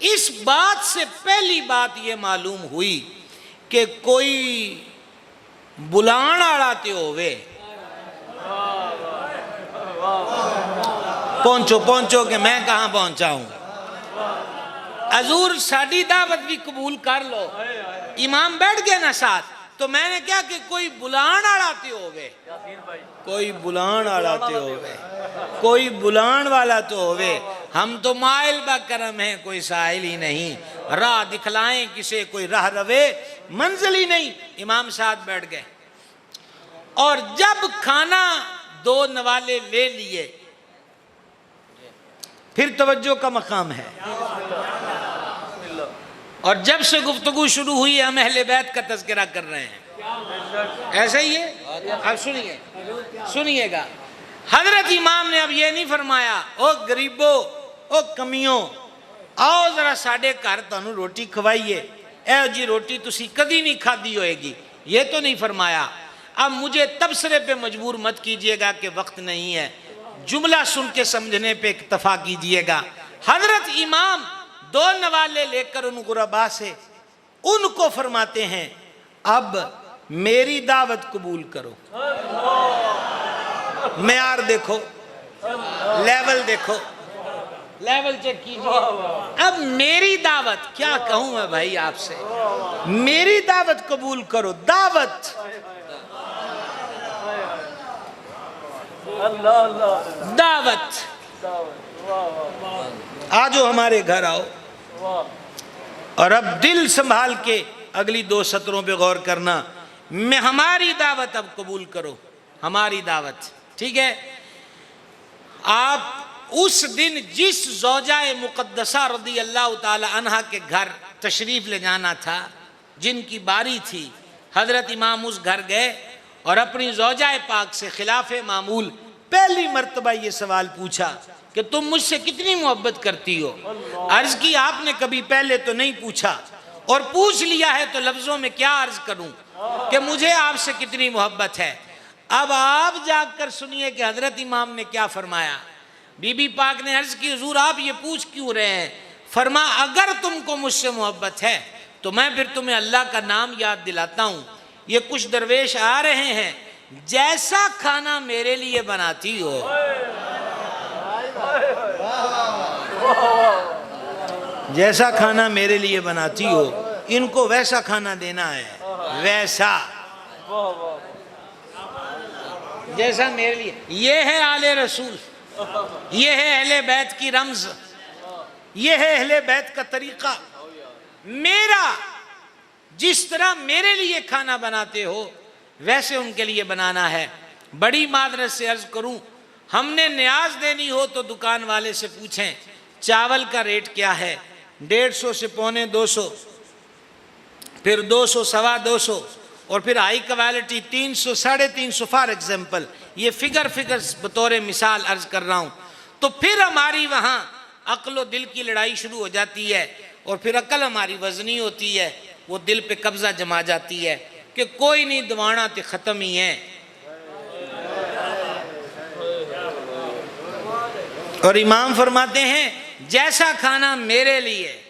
इस बात से पहली बात ये मालूम हुई कि कोई बुलाण आला ते होवे, पहुंचो पहुंचो कि मैं कहाँ पहुंचा हूं। हजूर साडी दावत भी कबूल कर लो। इमाम बैठ गए ना साथ, तो मैंने क्या कि कोई बुलाण आला ते होवे, कोई बुलाण आला ते होवे, कोई बुलाण वाला तो होवे। हम तो माइल बा करम है, कोई साहिल ही नहीं। राह दिखलाएं किसे, कोई राह रवे, मंजिल ही नहीं। इमाम साथ बैठ गए, और जब खाना दो नवाले ले लिए, फिर तवज्जो का मकाम है। और जब से गुफ्तगू शुरू हुई, हम अहले बैत का तज़किरा कर रहे हैं। ऐसा ही है। अब सुनिए, सुनिएगा। हजरत इमाम ने अब ये नहीं फरमाया ओ गरीबो, ओ कमियों, आओ जरा साडे घर तुहानू रोटी खवाइए, ऐ जी रोटी तुसी कदी नहीं खादी होएगी, ये तो नहीं फरमाया। अब मुझे तबसरे पे मजबूर मत कीजिएगा कि वक्त नहीं है, जुमला सुन के समझने पे इक्तफा कीजिएगा। हजरत इमाम दो नवाले लेकर उन गुरबा से उनको फरमाते हैं, अब मेरी दावत कबूल करो। मेयार देखो, लेवल देखो, लेवल चेक कीजिए। अब मेरी दावत, क्या कहूं मैं भाई आपसे, मेरी दावत कबूल करो। दावत अल्लाह अल्लाह दावत, आजो हमारे घर आओ। और अब दिल संभाल के अगली 2 सत्रों पे गौर करना। मैं हमारी दावत अब कबूल करो, हमारी दावत, ठीक है। आप उस दिन जिस ज़ौजाए मुक़द्दसा रज़ी अल्लाह ताला अन्हा के घर तशरीफ़ ले जाना था, जिनकी बारी थी, हज़रत इमाम उस घर गए और अपनी ज़ौजाए पाक से खिलाफ़े मामूल पहली मर्तबा ये सवाल पूछा कि तुम मुझसे कितनी मोहब्बत करती हो। अर्ज़ की आपने कभी पहले तो नहीं पूछा, और पूछ लिया है तो लफ्ज़ों में क्या अर्ज़ करूं कि मुझे आपसे कितनी मोहब्बत है। अब आप जाकर सुनिए कि हज़रत इमाम ने क्या फरमाया। बीबी पाक ने अर्ज़ की, हुज़ूर आप ये पूछ क्यों रहे हैं? फरमा, अगर तुमको मुझसे मोहब्बत है तो मैं फिर तुम्हें अल्लाह का नाम याद दिलाता हूँ। ये कुछ दरवेश आ रहे हैं, जैसा खाना मेरे लिए बनाती हो, जैसा खाना मेरे लिए बनाती हो, इनको वैसा खाना देना है, वैसा जैसा मेरे लिए। ये है आले रसूल, ये है अहले बैत की रम्ज, ये है अहले बैत का तरीका। मेरा जिस तरह मेरे लिए खाना बनाते हो वैसे उनके लिए बनाना है। बड़ी मादरत से अर्ज करूं, हमने न्याज देनी हो तो दुकान वाले से पूछें चावल का रेट क्या है, 150 से 250, फिर 200, 225, और फिर हाई क्वालिटी 300, 350 फॉर एग्जाम्पल। ये फिगर्स बतौर मिसाल अर्ज कर रहा हूँ। तो फिर हमारी वहाँ अक्ल दिल की लड़ाई शुरू हो जाती है, और फिर अक्ल हमारी वजनी होती है, वो दिल पे कब्जा जमा जाती है कि कोई नहीं, दवाना तो ख़त्म ही है। और इमाम फरमाते हैं जैसा खाना मेरे लिए।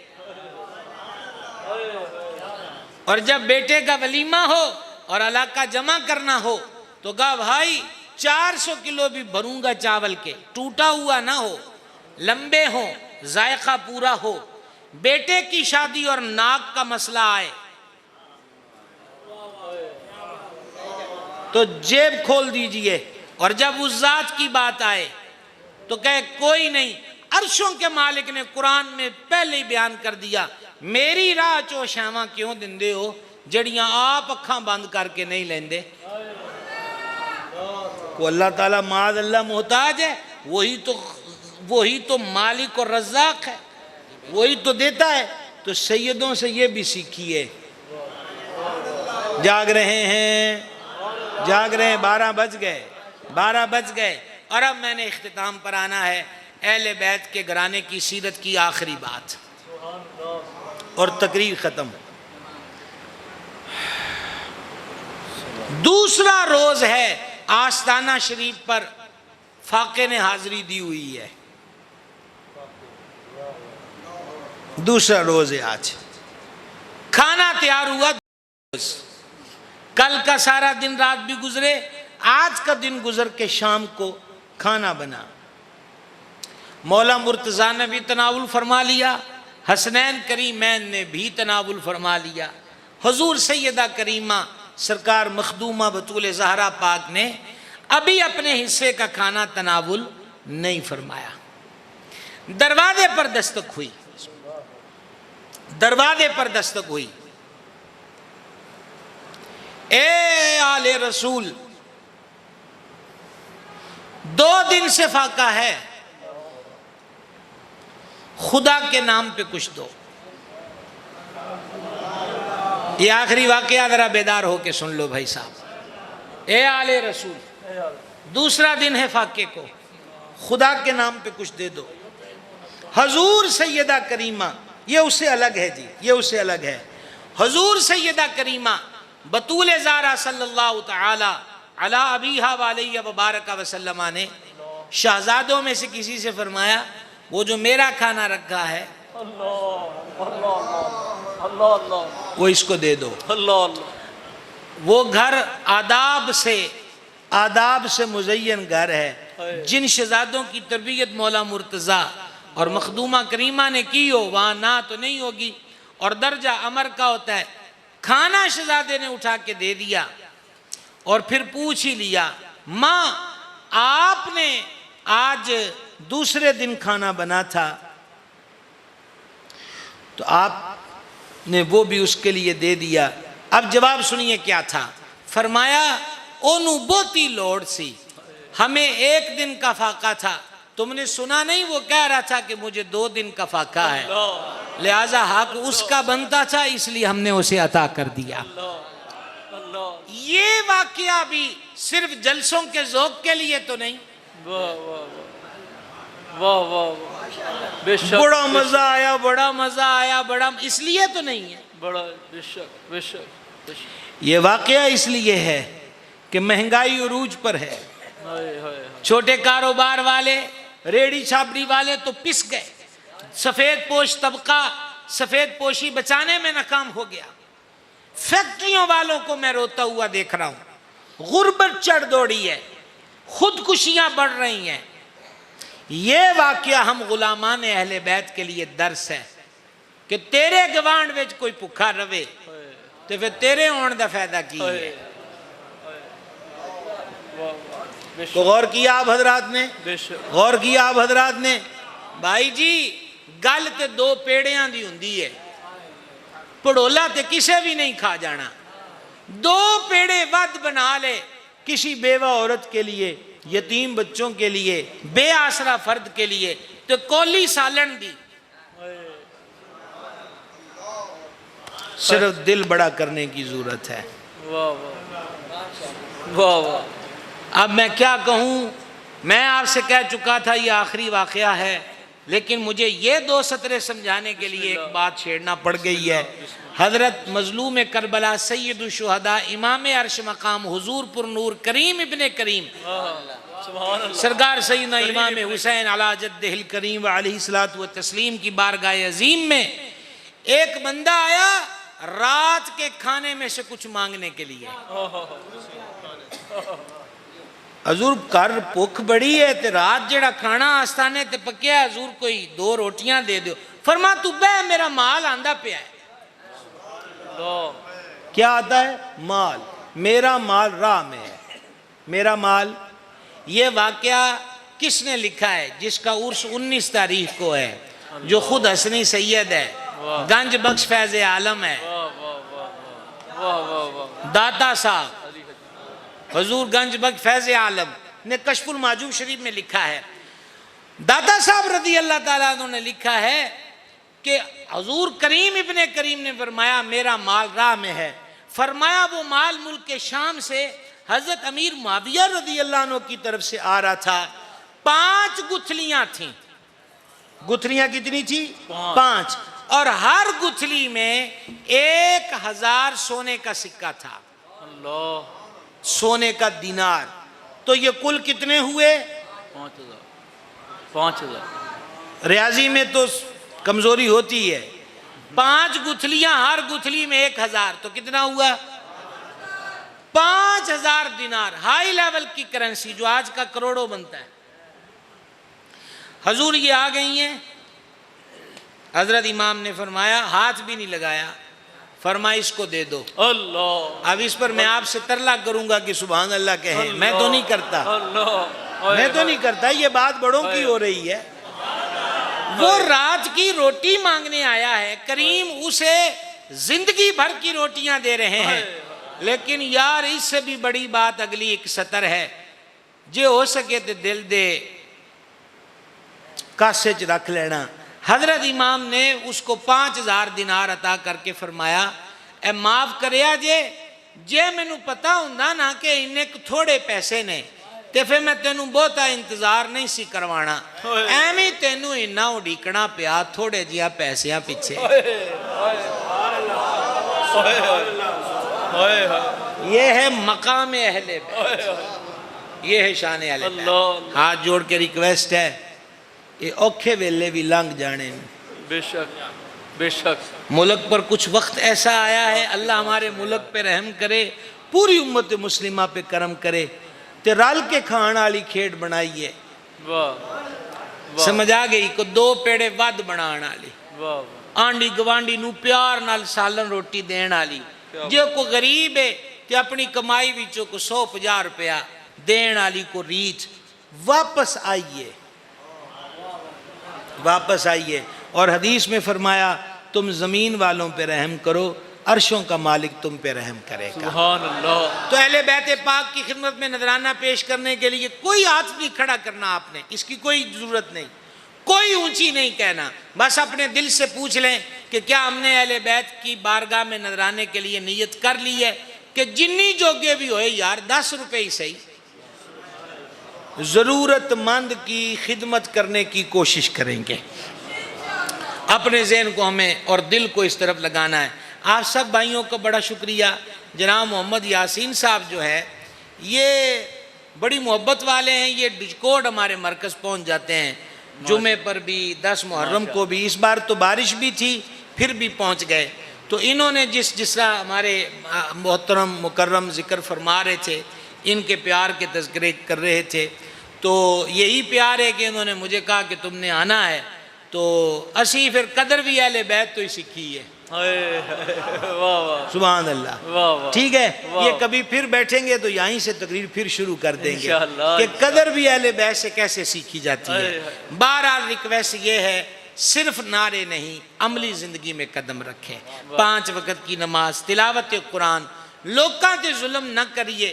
और जब बेटे का वलीमा हो और इलाका जमा करना हो तो कहा भाई 400 किलो भी भरूंगा चावल के, टूटा हुआ ना हो, लंबे हो, जायका पूरा हो। बेटे की शादी और नाक का मसला आए तो जेब खोल दीजिए, और जब उस जात की बात आए तो कहे कोई नहीं, अर्शों के मालिक ने कुरान में पहले ही बयान कर दिया, मेरी राह चो शामा क्यों दिंदे हो जड़ियां आप अखा बंद करके नहीं लेंदे। को अल्लाह ताला माद अल्लाह मोहताज है, वही तो मालिक और रज़्ज़ाक है, वही तो देता है। तो सैयदों से ये भी सीखिए। जाग रहे हैं, 12 बज गए। और अब मैंने इख्तिताम पर आना है अहले बैत के घराने की सीरत की आखिरी बात, और तकरीर ख़त्म। दूसरा रोज़ है, आस्ताना शरीफ पर फाके ने हाज़री दी हुई है। दूसरा रोज़ है आज, खाना तैयार हुआ। कल का सारा दिन रात भी गुजरे, आज का दिन गुजर के शाम को खाना बना। मौला मुर्तज़ा ने भी तनावुल फरमा लिया, हसनैन करीमैन ने भी तनावुल फरमा लिया। हुजूर सैयदा करीमा सरकार मखदूमा बतूल ज़हरा पाक ने अभी अपने हिस्से का खाना तनावुल नहीं फरमाया। दरवाजे पर दस्तक हुई। ए आले रसूल, 2 दिन से फाका है, खुदा के नाम पे कुछ दो। ये आखिरी वाकया जरा बेदार होके सुन लो भाई साहब। ए आले रसूल, दूसरा दिन है फाके को, खुदा के नाम पे कुछ दे दो। हजूर सैयदा करीमा, ये उससे अलग है जी, ये उससे अलग है। हजूर सैयदा करीमा बतूल ज़ारा सल्लल्लाहु तआला अला अबीहा वालैया वबारक वसल्लमा ने शहजादों में से किसी से फरमाया, वो जो मेरा खाना रखा है वो इसको दे दो। वो घर आदाब से मुज़य्यन घर है। जिन शहजादों की तरबियत मौला मुर्तज़ा और मखदूमा करीमा ने की हो, वहाँ ना तो नहीं होगी। और दर्जा अमर का होता है। खाना शहजादे ने उठा के दे दिया और फिर पूछ ही लिया, माँ आपने आज दूसरे दिन खाना बना था तो आपने वो भी उसके लिए दे दिया। अब जवाब सुनिए क्या था। फरमाया ओनू बहुती लोड़ सी, हमें 1 दिन का फाका था, तुमने सुना नहीं वो कह रहा था कि मुझे 2 दिन का फाका है, लिहाजा हक उसका बनता था इसलिए हमने उसे अता कर दिया। ये वाकया भी सिर्फ जलसों के ज़ौक़ के लिए तो नहीं। वाह वाह वाह वाह वाह, बेशक बड़ा मजा आया, बड़ा मजा आया, बड़ा इसलिए तो नहीं है। बड़ा बेशक बेशक बेशक। ये वाकया इसलिए है कि महंगाई उरूज पर है। हाय हाय, छोटे कारोबार वाले, रेड़ी छाबड़ी वाले तो पिस गए। सफेद पोश तबका सफेद पोशी बचाने में नाकाम हो गया। फैक्ट्रियों वालों को मैं रोता हुआ देख रहा हूं। गुर्बत चढ़ दौड़ी है, खुदकुशियां बढ़ रही हैं। ये वाकया हम गुलामान अहले बैत के लिए दर्स है कि तेरे गवांड विच कोई भुखा रवे तो फिर तेरे होने का फायदा की है। तो गौर किया आप हजरात ने, गौर किया आप हजरात ने। भाई जी गल ते 2 पेड़ियां दी हुंदी है, पड़ोला ते किसे भी नहीं खा जाना। 2 पेड़े वध बना ले किसी बेवा औरत के लिए, यतीम बच्चों के लिए, बेआसरा फर्द के लिए, तो कोली सालन दी। सिर्फ दिल बड़ा करने की जरूरत है। वाह वाह वाह वाह। अब मैं क्या कहूँ, मैं आपसे कह चुका था ये आखिरी वाकया है, लेकिन मुझे ये 2 सतरे समझाने के लिए एक बात छेड़ना पड़ गई है। हजरत मजलूम करबला सैयद शुहदा इमाम अर्श मकाम हुजूर पुर नूर करीम इब्ने करीम सरकार सैयदना इमाम हुसैन अला जद्दिहिल करीम व अलैहिस्सलातु व तस्लीम की बारगाह अजीम में एक बंदा आया रात के खाने में से कुछ मांगने के लिए। हजूर कर भुख बड़ी है ते रात जेड़ा खाना आस्थाने ते पक्या, हजूर कोई 2 रोटियां दे दो। फरमा तू बह, मेरा माल आंदा पिया है। क्या आता है? माल। मेरा माल राह में है, मेरा माल। ये वाकया किसने लिखा है? जिसका उर्स 19 तारीख को है, जो खुद हसनी सैयद है, गंज बख्श फैज़ आलम है, दाता साहब हजूर गंज बख्श फैज़ आलम ने कशफुल माजूब शरीफ में लिखा है। दाता साहब रदी अल्लाह ताला अन्हु ने लिखा है कि हजूर करीम इब्ने करीम ने फरमाया मेरा माल राह में है। फरमाया वो माल मुल्क के शाम से हजरत अमीर मुआविया रदी अल्लाह अन्हु की तरफ से आ रहा था। 5 गुथलियां थीं। गुथलियां कितनी थी? 5। और हर गुथली में 1000 सोने का सिक्का था। अल्लाह, सोने का दिनार। तो ये कुल कितने हुए? 5000। रियाजी में तो कमजोरी होती है। 5 गुथलियां, हर गुथली में 1000, तो कितना हुआ? 5000 दिनार। हाई लेवल की करेंसी जो आज का करोड़ों बनता है। हजूर ये आ गई हैं। हजरत इमाम ने फरमाया, हाथ भी नहीं लगाया, फरमाया इसको दे दो। अल्लाह। अब इस पर मैं आपसे तरला करूंगा कि सुभान अल्लाह कहे। मैं तो नहीं करता, मैं तो नहीं करता, ये बात बड़ों की हो रही है। वो रात की रोटी मांगने आया है, करीम उसे जिंदगी भर की रोटियां दे रहे हैं। लेकिन यार इससे भी बड़ी बात अगली एक सतर है, जे हो सके तो दिल दे कासे च रख लेना। हजरत इमाम ने उसको 5000 दिनार अता करके फरमाया, ए माफ करिया जे मैनू पता हुंदा ना कि इन्ने थोड़े पैसे ने ते फिर मैं तेनू बहुता इंतजार नहीं सी करवाना, एवं तेनू इन्ना उड़ीकना पिया थोड़े जिहा पैसियां पिछे। ये है मकाम अहले बैत, ये है शान अहले बैत। हाथ जोड़ के रिक्वेस्ट है, ये औखे वेले भी लंघ जाने। बेशक बेशक। मुल्क पर कुछ वक्त ऐसा आया है, अल्लाह हमारे मुल्क पे रहम करे, पूरी उम्मत मुस्लिमा पे करम करे, ते रल के खाण वाली खेड बनाई है। समझ आ गई को? 2 पेड़े वध बनाने वाली, आंडी गवांडी नू प्यार नाल सालन रोटी देने वाली। जो को गरीब है ते अपनी कमाई विचों को 150 रुपया देने वाली को रीत, वापस आइए, वापस आइए। और हदीस में फरमाया तुम ज़मीन वालों पे रहम करो, अर्शों का मालिक तुम पे रहम करेगा। सुभान अल्लाह। तो अहले बैत पाक की खिदमत में नजराना पेश करने के लिए कोई हाथ नहीं खड़ा करना आपने, इसकी कोई ज़रूरत नहीं, कोई ऊंची नहीं कहना। बस अपने दिल से पूछ लें कि क्या हमने अहले बैत की बारगाह में नजराने के लिए नीयत कर ली है कि जिन्नी जोगे भी होए यार 10 रुपए ही सही, ज़रूरतमंद की खिदमत करने की कोशिश करेंगे। अपने ज़हन को हमें और दिल को इस तरफ लगाना है। आप सब भाइयों को बड़ा शुक्रिया। जनाब मोहम्मद यासीन साहब जो है ये बड़ी मोहब्बत वाले हैं, ये डिस्कोड हमारे मरकज़ पहुंच जाते हैं, जुमे पर भी 10 मुहर्रम को भी। इस बार तो बारिश भी थी फिर भी पहुंच गए। तो इन्होंने जिस तरह हमारे मोहतरम मुकर्रम ज़िक्र फरमा रहे थे, इनके प्यार के तज़किरे कर रहे थे, तो यही प्यार है कि इन्होंने मुझे कहा कि तुमने आना है। तो असी फिर कदर भी अहले बैत तो ही सीखी है। वाह वाह सुभान अल्लाह। वाह वाह। ठीक है, वाह। ये कभी फिर बैठेंगे तो यहीं से तकरीर फिर शुरू कर देंगे इंशाअल्लाह, कि कदर भी अहले बैत से कैसे सीखी जाती है। हाय। बहरहाल रिक्वेस्ट ये है, सिर्फ नारे नहीं, अमली जिंदगी में कदम रखें। 5 वक्त की नमाज, तिलावत कुरान, लोकां ते जुल्म न करिए,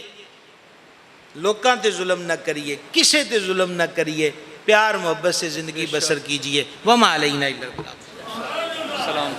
लोकां ते जुल्म न करिए, किसे ते जुल्म न करिए, प्यार मोहब्बत से जिंदगी बसर कीजिए। वमा अलैना इल्ला अल बलाग। सलाम।